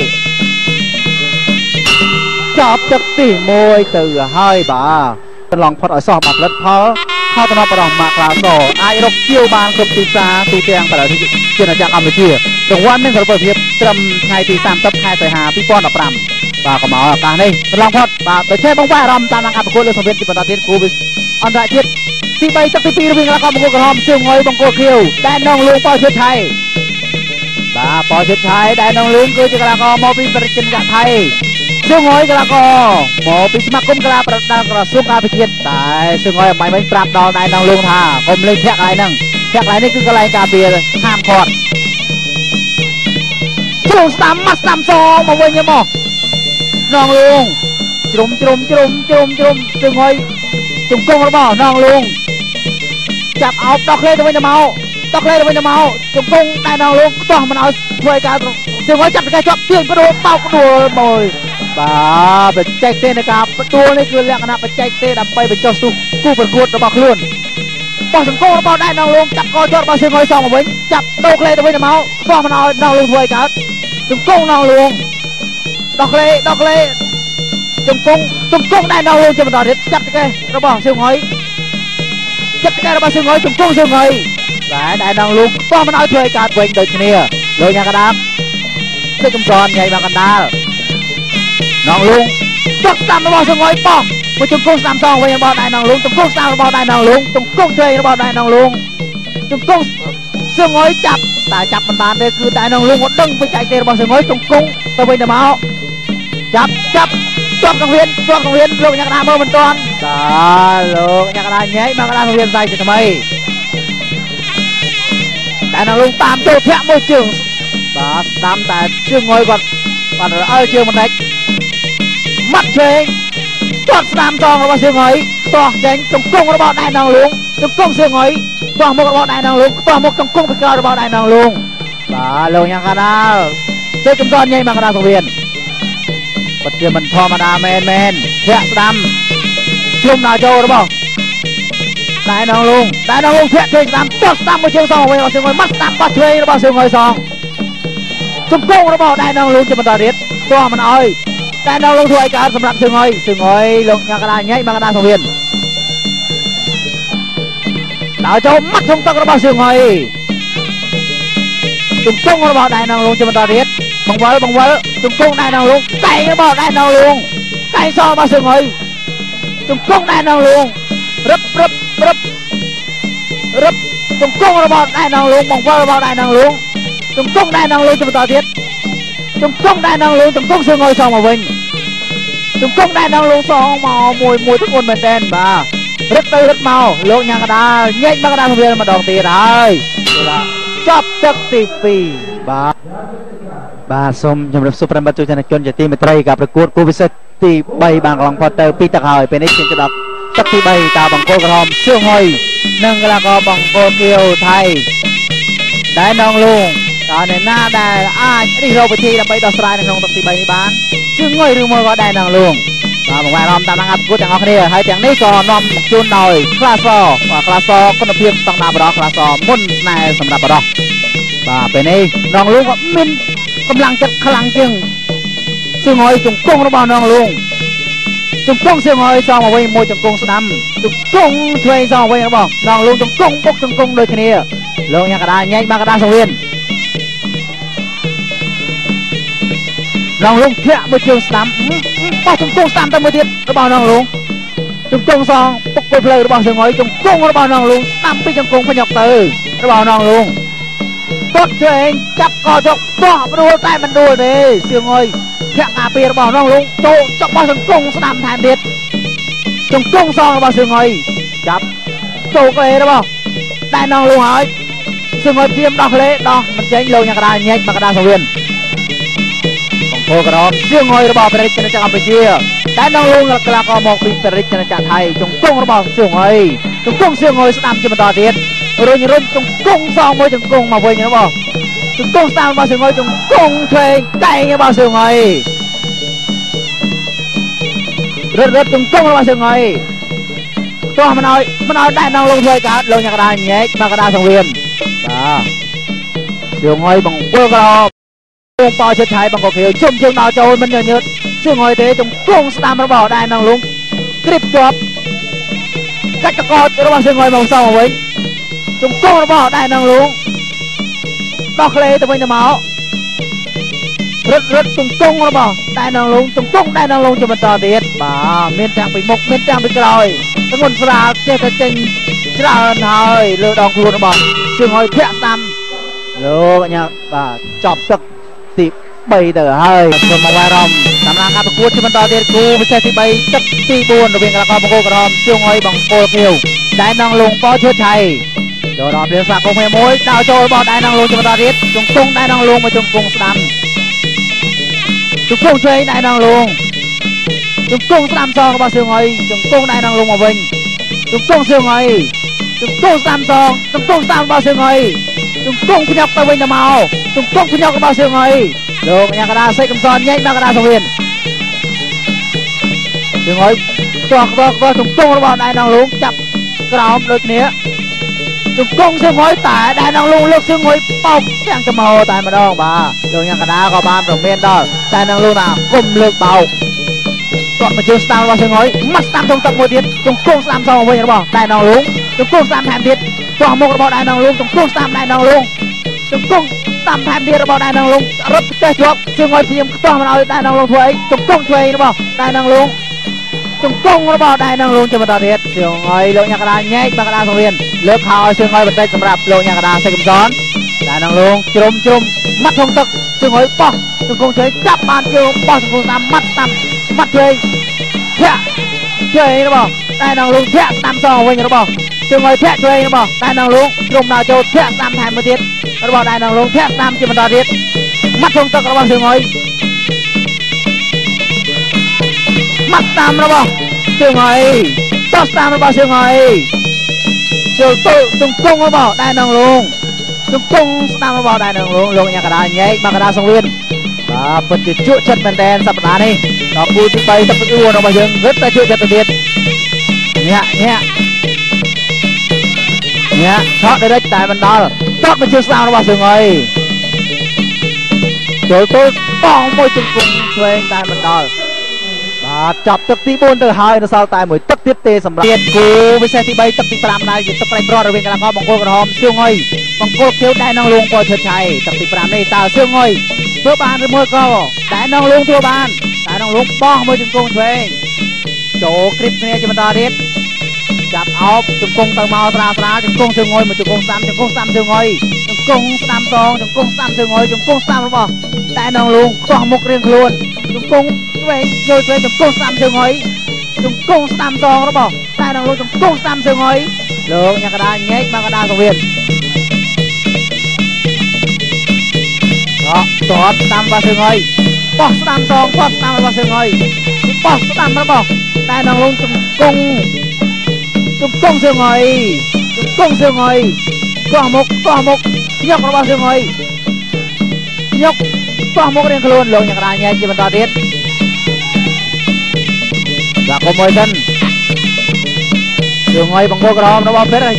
ចាប់ទឹកទី1ទៅហើយបាទកន្លងផុតឲ្យសោះបាត់ផលិតផលតំណរបស់ម៉ាក្លាសអាចរកជាវបានគ្រប់ទីផ្សារទូទាំងប្រទេសជាអាចារ្យកម្ពុជារង្វាន់នឹងប្រពៃភាពត្រឹមថ្ងៃទី30ខែសីហា2015បាទក៏មកឱកាសនេះកន្លងផុតបាទដោយចេះបងប្អូនអារម្មណ៍តាមការប្រកួតលើសង្វៀនជាបន្តទៀតគូអន្តរជាតិទី3ទឹកទី2រវាងកីឡាករបង្គោលក្រហមសឿងអុយបង្គោលខៀវតែនងលូងប៉ោឈិតថៃបាទប៉ោឈិតថៃតែនងលូងគឺជាកីឡាករមកពីប្រទេសចិនថៃសឿងអុយកីឡាករមកពីសមាគមកីឡាប្រដាល់ក្រសួងការពិជាតិតែសឿងអុយអំបញ្ញប្រាប់ដល់តែនងលូងថាកុំលេងធាក់កន្លែងហ្នឹងធាក់កន្លែងនេះគឺកន្លែងការពារហាមឃាត់ជ្រុំស្ដាំមកស្ដាំសមកវិញមកនងលូងជ្រុំសឿងអុយជង្គង់របស់នងលូងចាប់អោបដល់ក្លេទៅវិញទៅមកជង្គង់តែនងលូងខ្ទាស់មិនឲ្យធ្វើឲ្យការសឿងអុយចាប់តែជាប់ទាញបដូរបោកដួលមួយបាទបច្ចេកទេសនៃការបដួលនេះគឺលក្ខណៈបច្ចេកទេសដើម្បីបញ្ចុះស្ទុះគូប្រកួតរបស់ខ្លួនបោះជង្គង់របស់ដៃនងលូងចាប់កជាប់របស់សឿងអុយសងមកវិញចាប់ដូរក្លេទៅវិញទៅមកខ្ទាស់មិនឲ្យនងលូងធ្វើឲ្យកើតជង្គង់នងលូងដល់ក្លេជង្គង់ដៃនងលូងជាបន្តទៀតចាប់តែរបស់សឿងអុយជង្គង់សឿងអុយតែដៃនងលូងខ្ទាស់មិនឲ្យធ្វើឲ្យកើតវិញដូចគ្នាលោកញ៉ាកដាបសេចកំសនញ៉ៃមកកណ្ដាលនងលូងចុះស្ដាំរបស់សឿងអុយបោះមួយជង្គង់ស្ដាំសងវិញរបស់ដៃនងលូងជង្គង់ស្ដាំរបស់ដៃនងលូងជង្គង់ឆ្វេងរបស់ដៃនងលូងជង្គង់សឿងអុយចាប់តែចាប់មិនបានទេគឺដៃនងលូងគាត់ដឹងពីចែកទេរបស់សឿងអុយជង្គង់ទៅវិញទៅមកចាប់ជាប់កង្វៀនលោកញ៉ាកដាមើលមិនទាន់បាទលោកញ៉ាកដាញ៉ៃមកកដាសង្វៀនសាយជាថ្មីតែនងលូងតាមចូលធាក់មួយជើងបាទស្ដាំតែសឿងអុយគាត់រើជើងមិនដាច់មាត់ឆ្វេងទាត់ស្ដាំសងរបស់សឿងអុយខ្ទាស់ចេញជង្គង់របស់ដៃនងលូងជង្គង់សឿងអុយខ្ទាស់មុខរបស់ដៃនងលូងខ្ទាស់មុខជង្គង់ពីក្រោយរបស់ដៃនងលូងបាទលោកញ៉ាកដាសេចកំសនញ៉ៃមកកដាសង្វៀនពិតជាមិនធម្មតាមែនធាក់ស្ដាំជុំដល់ចូលរបស់ដៃនងលូងធាក់ជើងស្ដាំទាត់ស្ដាំមួយជើងសងវិញរបស់សឿងអុយមាត់ស្ដាំបោះឆ្វេងរបស់សឿងអុយសងជង្គង់របស់ដៃនងលូងជាបន្តទៀតទាស់មិនអោយតែនងលូងធ្វើឲ្យកើតសម្រាប់សឿងអុយលោកញ៉ាកដាញ៉ៃមកកដាសង្វៀនដល់ចូលមាត់ក្នុងទឹករបស់សឿងអុយជង្គង់របស់ដៃនងលូងជាបន្តទៀតបង្វិលជង្គង់ដៃនងលូងតែងរបស់ដៃនងលូងតែងសរបស់សឿងអុយជង្គង់ដៃនងលូងរឹបជង្គង់របស់ដៃនងលូងបង្វិលរបស់ដៃនងលូងជង្គង់ដៃនងលូងជាបន្តទៀតជង្គង់ដៃនងលូងជង្គង់សឿងអុយសងមកវិញជង្គង់ដៃនងលូងសងមកមួយទង្អន់មែនតើបាទរឹតទៅរឹតមកលោកញ៉ាកដាញែកមកកដាសង្វៀនម្ដងទៀតហើយចាប់ទឹកទី2បាទសូមជម្រាបសួរប្រិយមិត្តទស្សនិកជនជាទីមេត្រីការប្រកួតគូពិសេសទី3បានកន្លងផុតទៅ2ទឹកហើយពេលនេះជាដល់ទឹកទី3តាបង្គោលក្រហមសឿងអុយនិងកីឡាករបង្គោលខៀវថៃដៃនងលូង ในหน้าได้ริโรปทีដើម្បីដោះស្រាយនៅក្នុងទឹកទី3នេះបានជឿងុយឬមួយក៏ដែរនឹងលងបាទបងប្អូនអារម្មណ៍តាមនឹងអពុទ្ធទាំងអស់គ្នាហើយទាំងនេះក៏នាំមកជូនដោយក្លាសបាទក្លាសគុណភាពស្តង់ដារបរោះក្លាសមុនស្នេហ៍សម្រាប់បរោះបាទពេលនេះនងលងក៏មានកម្លាំងចិត្តខ្លាំងជាងជឿងុយជង្គង់របស់នងលងជង្គង់ជឿងុយសងមកវិញមួយជង្គង់ស្ដាំជង្គង់ឆ្វេងសងវិញរបស់នងលងជង្គង់បុកជង្គង់ដូចគ្នាលោកញ៉ាកដាញែកមកកដាសង្វៀននងលងធាក់មួយជើងស្ដាំបោះជង្គង់ស្ដាំទៅមួយទៀតរបស់នងលងជង្គង់សងពុកផ្លូវរបស់ជើងុយជង្គង់របស់នងលងស្ដាំពីជង្គង់បញ្ញុកទៅរបស់នងលងទាត់ឆ្វេងចាប់កចុកបោះដួលតែមិនដួលទេជើងុយធាក់ការពាររបស់នងលងចូលចុកបោះជង្គង់ស្ដាំថែមទៀតជង្គង់សងរបស់ជើងុយចាប់ចូលកលេរបស់តែនងលងហើយជើងុយព្រាមដោះកលេដោះមិនចេញលោកញ៉ាកដាញែកមកកដាសង្វៀនអូក្រមជើងុយរបស់ព្រះរាជាណាចក្រកម្ពុជាតែនងលងកលាករមកពីព្រះរាជាណាចក្រថៃជង្គង់របស់ជើងុយជង្គង់ជើងុយស្ដាំជាបន្តទៀតរុញជង្គង់សងមួយជង្គង់មកវិញរបស់ជង្គង់ស្ដាំរបស់ជើងុយជង្គង់ឆ្វេងកែងរបស់ជើងុយរត់ជង្គង់របស់ជើងុយទោះមិនឲ្យតែនងលងធ្វើកើតលោកញ៉ាកដាញែកមកកដាសង្វៀនបាទជើងុយបង្វិលក្រងប៉ោជិតថៃបង្កខៀវជុំជើងដល់ចូលមិនញញើតជើងអុយទេជង្គង់ស្ដាំរបស់ដែរនងលងគ្រីបជាប់កាច់តកតរបស់ជើងអុយមកសងវិញជង្គង់របស់ដែរនងលងដោះក្លេទៅវិញទៅមករត់ជង្គង់របស់ដែរនងលងជង្គង់ដែរនងលងជាបន្តទៀតបាទមានទាំងពីមុខមានទាំងពីក្រោយធ្ងន់ស្រាលចេះតែចេញច្រើនហើយលើដងខ្លួនរបស់ជើងអុយធាក់ស្ដាំលោកញ៉ាបាទចប់ទឹកទី3ទៅហើយសូមមកអារម្មណ៍តាមការប្រកួតជាបន្តទៀតគូពិសេសទី3ទឹកទី4រវាងកីឡាករបង្គោលក្រហមជើងអុយបង្គោលខៀវដែរនងលងប៉ោឈឿឆៃចូលដល់ព្រៀងសាកុំមួយដល់ចូលរបស់ដែរនងលងជាបន្តទៀតជង្គង់ដែរនងលងមកជង្គង់ស្ដាំជង្គង់ឆ្វេងដែរនងលងជង្គង់ស្ដាំសងរបស់ជើងអុយជង្គង់ដែរនងលងមកវិញជង្គង់ជើងអុយជង្គង់ស្ដាំសងជង្គង់ស្ដាំរបស់ជើងអុយជង្គង់ភ្ញាក់ទៅវិញទៅមកជង្គង់ភ្ញាក់របស់ជើងអុយលោកញ៉ាកដាសេកកំសនញែកមកកដាសង្វៀនជើងអុយទាស់ជង្គង់របស់ដែរនងលងចាប់ក្រោមដូចគ្នាជង្គង់ជើងអុយតែដែរនងលងលើកជើងអុយបោកទាំងចំហតែម្ដងបាទលោកញ៉ាកដាក៏បានប្រមានដល់តែនងលងថាគុំលើកបោកទាត់មកជើងស្ដាំរបស់ជើងអុយមកស្ដាំក្នុងទឹកមួយទៀតជង្គង់ស្ដាំសងវិញរបស់ដែរនងលងជង្គង់ស្ដាំថែមទៀតទាស់មុខរបស់ដែរនងលងជង្គង់ស្ដាំដែរនងលងជង្គង់តាមថែមទៀតរបស់ដែរនងលងរត់ចេះជាប់ជើងអុយព្រាមខ្ទាស់មិនឲ្យដែរនងលងធ្វើអីជង្គង់ឆ្វេងរបស់ដែរនងលងជង្គង់របស់ដែរនងលងជាបន្តទៀតជើងអុយលោកញ៉ាកដាញែកមកកដាសង្វៀនលើកខោឲ្យជើងអុយបន្តិចសម្រាប់លោកញ៉ាកដាសេកកំសនដែរនងលងជ្រុំមាត់ក្នុងទឹកជើងអុយបោះជង្គង់ឆ្វេងចាប់បានជើងបោះជង្គង់តាមមាត់ឆ្វេងធាក់ឆ្វេងរបស់ដែរនងលងធាក់ស្ដាំសងវិញរបស់ជើងអុយធាក់ឆ្វេងរបស់ដែរនងលងជ្រុំដល់ចូលធាក់ស្ដាំថែមមួយទៀតរបស់ដែរនងលងធាក់ស្ដាំជាបន្តទៀតមាត់ក្នុងទឹករបស់ជើងអុយមាត់ស្ដាំរបស់ជើងអុយតោះស្ដាំរបស់ជើងអុយចូលទៅជង្គង់របស់ដែរនងលងជង្គង់ស្ដាំរបស់ដែរនងលងលោកញ៉ាកដាញែកមកកដាសង្វៀនបាទពិតជាជក់ចិត្តមែនតើសប្តាហ៍នេះដល់គូទី3ទឹកទី4របស់យើងរឹតតែជក់ចិត្តទៅទៀតញាក់ឆក់ដេកតែមិនដល់តបមកជើងស្ដាំរបស់ជើងអុយចូលទៅបងមួយជង្គង់ឆ្វេងតែមិនដល់បាទចាប់ទឹកទី4ទៅហើយនៅសល់តែមួយទឹកទៀតទេសម្រាប់ទៀតគូពិសេសទី3ទឹកទី5ដែរជាទឹកប្រៃប្រត់រវាងកីឡាករបង្គោលក្រហមជើងអុយបង្គោលខៀវដែរនងលងប៉ោឈឿឆៃទឹកទី5នេះតើជើងអុយធ្វើបានឬមួយក៏ដែរនងលងធ្វើបានដែរនងលងបោះមួយជង្គង់ឆ្វេងចូលគ្រីបគ្នាជាបន្តទៀតចាប់អោបជង្គង់ទៅមកស្រាលជង្គង់ជើងអុយមកជង្គង់ស្ដាំជង្គង់ស្ដាំជើងអុយជង្គង់ស្ដាំសងជង្គង់ស្ដាំជើងអុយជង្គង់ស្ដាំរបស់តែនងលងខ្ទាស់មុខរៀងខ្លួនជង្គង់ឆ្វេងយកឆ្វេងជង្គង់ស្ដាំជើងអុយជង្គង់ស្ដាំសងរបស់តែនងលងជង្គង់ស្ដាំជើងអុយលោកញ៉ាកដាញែកមកកដាសង្វៀនតោះស្ដាំរបស់ជើងអុយបោះស្ដាំសងបោះស្ដាំរបស់ជើងអុយបោះស្ដាំរបស់តែនងលងជង្គង់ជើងអុយខ្ទាស់មុខញឹករបស់ជើងអុយ nhóc toàn một riêng luôn lộn nhạc đài nghe chỉបន្តទៀត và có môi dân đường ngoài bằng cô gồm nó bao phết rồi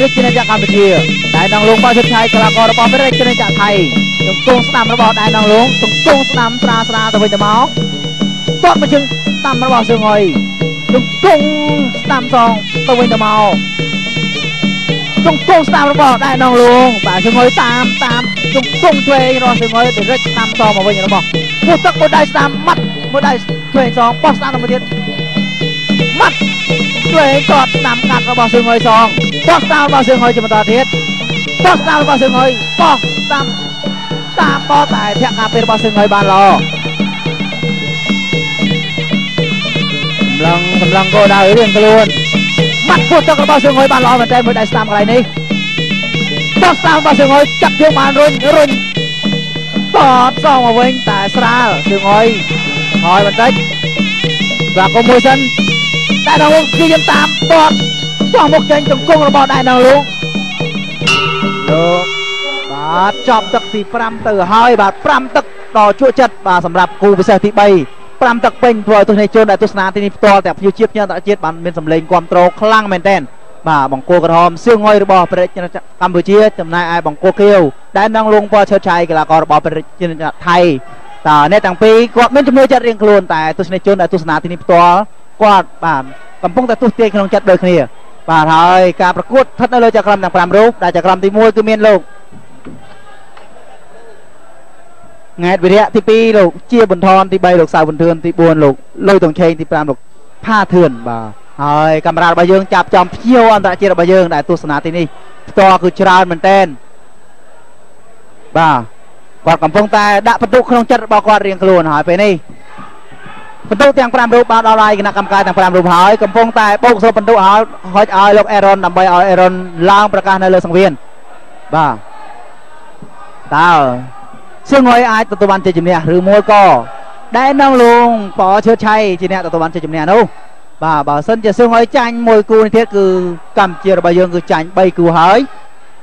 rít trên trạng Campuchia đại năng luôn bao chất chai cả con nó bao phết trên trạng Thái tung tung sắm nó bao đại năng luôn tung tung sắm sra từ bên từ máu toát mà chừng sắm nó bao đường ngoài tung tung sắm song từ bên từ máu tung tung sắm nó bao đại năng luôn và đường ngoài tam tung tung thuê nó đường ngoài để rít sắm song mà bên nó bao một tấc một đại sắm mắt một đại thuê song bao sắm nó một tiết mắt thuê chọt nằm cắt nó bao đường ngoài song bao sao bao đường ngoài chỉ một tờ thiết bao sao bao đường ngoài bao tam bao tại thẹn cà phê bao đường ngoài bàn lò cầm lăng cô đào riêng luôn mắt phút cho bao đường ngoài bàn lò mà trên một đại sắm cái này bao sao bao đường ngoài chặt vô màn run tọt xong mà bên tại sra đường ngoài hỏi mình đấy và có môi sân đại năng luôn ghi dân tam tọt toàn một chân trong cung là bỏ đại năng luôn được và chọc tật thì pram từ hai và pram tật đò chua chật và sầm rạp cù với xe thị bay pram tật bình rồi tôi này chôn đại tôi sna thì to đẹp như chiếc nhân đã chết bản bên sầm lên quam trô khlang men ten và bằng cô gồm siêu ngôi bò về Campuchia tầm nay ai bằng cô kêu đại năng luôn qua chơi chạy là còn bò về Thái ta nét thằng pi quạt bên trong nơi chặt riêng luôn tại tôi này chôn đại tôi sna thì to quạt bản cầm phong tại tôi tiền không chặt đời kia và thôi cảประกวด thất nơiจากกรมต่างปรามรูปได้จากกรมที่มวยคือเมียนโลกไงวิทยาที่ปีโลกเชี่ยบนทอนที่ใบโลกสาวบนเทือนที่บวนโลกลอยตรงเชงที่ปรามโลกผ้าเถื่อนบ่าเฮ้ยกำราบายเยิงจับจอมเพี้ยวอันตรายเชี่ยบายเยิงได้ตัวสนาที่นี่ตัวคือชราเหมือนเต้นบ่ากอดกำphongแต่ด่าประตูขนมจัดบอกกอดเรียงกลุ่นหายไปนี่ประตูต่างปรามรูปบาดอะไรกันนะกรรมการต่างปรามรูปหายกำphongแต่โป๊กโซ่ประตูหายหอยเอาลูกเอรอนนำไปเอาเอรอนล้างประการในเรือสังเวียนบ่าตาซึ่งหอยไอ้ตัวบันเจจิมเนี่ยหรือมวยก็ได้นั่งลงปอเชื้อชัยจีเนี่ยตัวบันเจจิมเนี่ยนู้บ่าบ่าวเส้นจะซึ่งหอยจันมวยกูในเทศคือกำเจียร์ใบยังคือจันใบกูหาย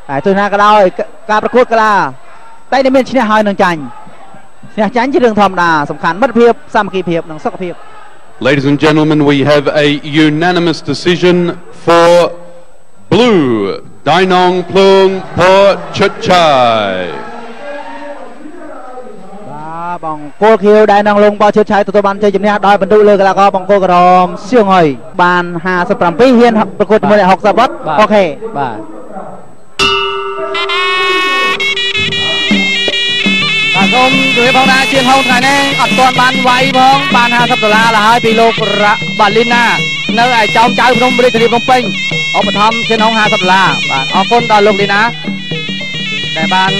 แต่ตัวนั้นก็ได้การประกวดก็ได้แต่ในเมียนชนะหายหนึ่งจันเนี่ยจันจะเรื่องธรรมดาสำคัญมัดเพียบสามัคคีเพียบหนังสักเพียบ Ladies and gentlemen, we have a unanimous decision for blue. Dainong Plung Port Chutchai. บองโกคิวได้นั่งลงปอเชื้อชัยตัวบันเจจิมเนี่ยได้บรรทุกเลยแล้วก็บองโกกรอมเสี่ยงหอยบาน53ปีเฮียนประกวดมวย60วัดโอเคบ่าសូមជួយផងដែរជាងហងថ្ងៃនេះអត់ទាន់បានវាយផងបាន$50làហើយពីលោករ៉ាបាលីណានៅឯចោមចៅភ្នំរាជធានីភ្នំពេញឧបត្ថម្ភជាងហង$50បាទអរគុណដល់លោកលីណាដែលបាន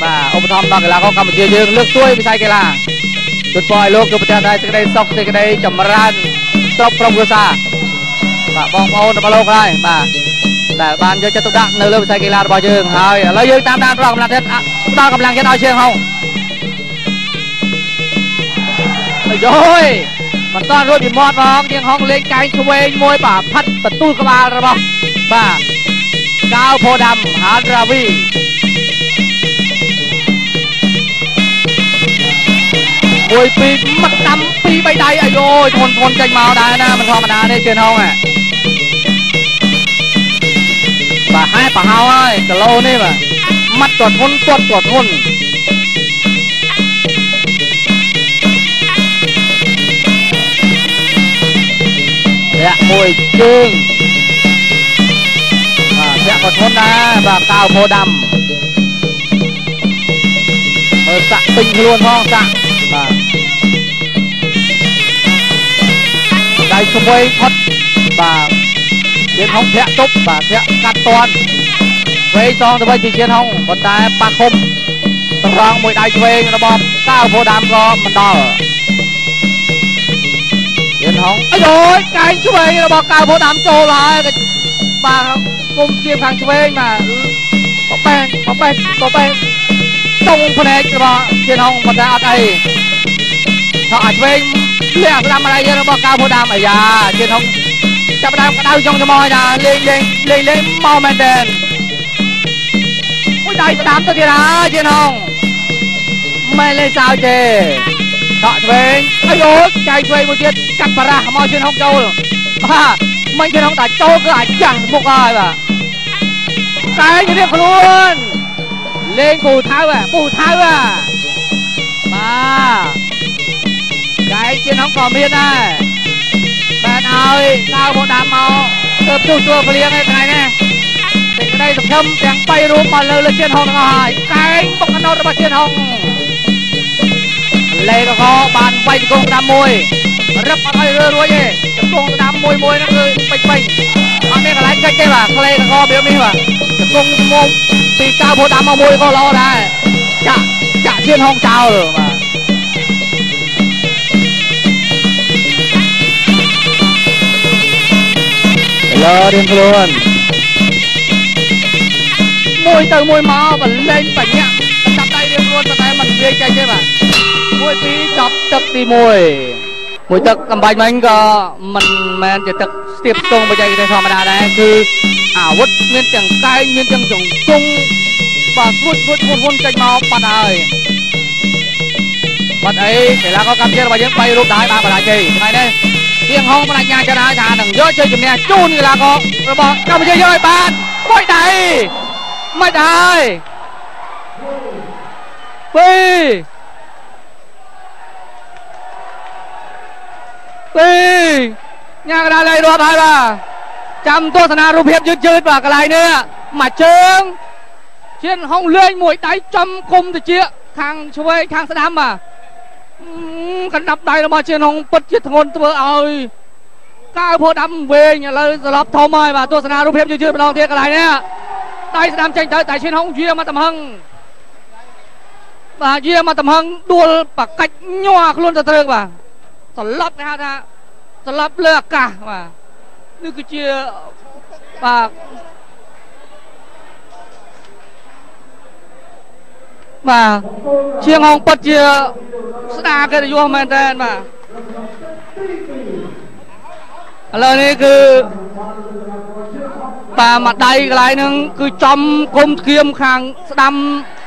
បាទឧបត្ថម្ភដល់កីឡាករកម្ពុជាយើងលើកស្ទួយវិស័យកីឡាជូនពរឲ្យលោកជួបប្រទះដែរសេចក្តីសុខសេចក្តីចម្រើនគ្រប់ក្រុមគ្រួសារបាទបងប្អូនរបស់លោកហើយបាទដែលបានយកចិត្តទុកដាក់នៅលើវិស័យកីឡារបស់យើងហើយឥឡូវយើងតាមដានប្រកកម្លាំងចិត្តផ្ដល់កម្លាំងចិត្តឲ្យជាងហងយោយមិនតន់រួចពីមាត់ផងជាងហងលេងកែងឆ្វេងមួយបាទផាត់បន្ទូលក្បាលរបស់បាទកាវផូដាំហានរាវីមួយពីរមាត់ដាំពីរបីដៃអាយ៉ូយធ្ងន់ចេញមកដែរណាមិនធម្មតាទេជាងហងបាទហែប្រហោហើយគីឡូនេះបាទមាត់ក៏ធ្ងន់គាត់ក៏ធ្ងន់ធាក់មួយជើងបាទធាក់ក៏ធ្ងន់ដែរបាទកាវផូដាំមើលសាក់ពេញខ្លួនផងសាក់បាទដៃឆ្វេងផុតបាទជាហងធាក់ទប់បាទធាក់កាត់តន់ឆ្វេងសងទៅវិញពីជាហងប៉ុន្តែប៉ះឃុំត្រង់មួយដៃឆ្វេងរបស់កាវផូដាំក៏មិនដល់ជាហងអាយ៉ូយកែងឆ្វេងរបស់កាវផូដាំចូលហើយបាទគុំគៀមខាងឆ្វេងបាទបបែងចុងភ្នែករបស់ជាហងប៉ុន្តែអត់អីថោអាចឆ្វេងលះស្ដាំอะไรរបស់កាវផូដាំអាយ៉ាជាហងចាប់ដើមក្តៅចុងច្មោះចាលេងមកមែនតើមួយដៃស្ដាំទៅទៀតហើយជាហង Mày lên sao chê Đọ về Ây dồi chạy về một chiếc cắt bà ra mò trên hông châu Mình trên hông ta châu cứ ảnh chẳng một ai mà Cái cái việc luôn Lên bù tháo à Mà Cái trên hông cỏ miên này Bạn ơi Sao một đám màu Tớp chua chua và liêng này này nè Thì cái đây tập thâm tiếng bay rúm mà lơ lên trên hông rồi Cái bọc khăn nốt ra trên hông Lê có khó bàn quay thì cùng đám môi Rấp mà thay rơ đuôi gì Cùng đám môi nó cứ bênh bênh Bạn biết là lái cách đây mà Lê có khó biểu mi mà Cùng mông Thì cao bộ đám môi có lo đây Chả trên hông chào rồi mà Lơ điên luôn Môi từ môi máu và lên bảnh nhạc Đập tay điên luôn và tay mình ghê chạy chứ mà Môi tí chọc tức đi môi tức cầm bánh mình có Mình chỉ tức tiếp tung bởi chạy cái thòm đà nàyคือวุธเมียนจังไกเมียนจังจงจุงvà vuốt cạnh máu bắt ơi bắt ấy để là có cam chia và những bay lúc đái ba và đại trì này đây tiếng hông mà nhà cho đá thà đừng dối chơi chùm nè chun như là có rồi bỏ cam chia rồi bạn quay đầy mày đây Pi nhà cái này đua hai bà chăm tô thầnรูปเพียบยืดๆvà cái này nữa mà trương trên hông lên mũi đáy trăm cung thì chia thằng chơi thằng sẽ đám mà cái đập đây là mà trên hông bất chết thằng tôi ơi cao phố đâm về nhà lời lấp thâu mời và tô thầnรูปเพียบยืดๆvào thiệt cái này nữa đây sẽ đám tranh tới tại trên hông chia mà tầm hưng và chia mà tầm hưng đua và cách nhòa luôn từ từ màสลับนะฮะสลับเลือกกะมานี่คือเชียปากมาเชียงฮองปัดเชียสตาร์กันอยู่แมนแทนมาแล้วนี่คือป่ามัดใดกลายนึงคือจอมกลมเทียมขังสดำ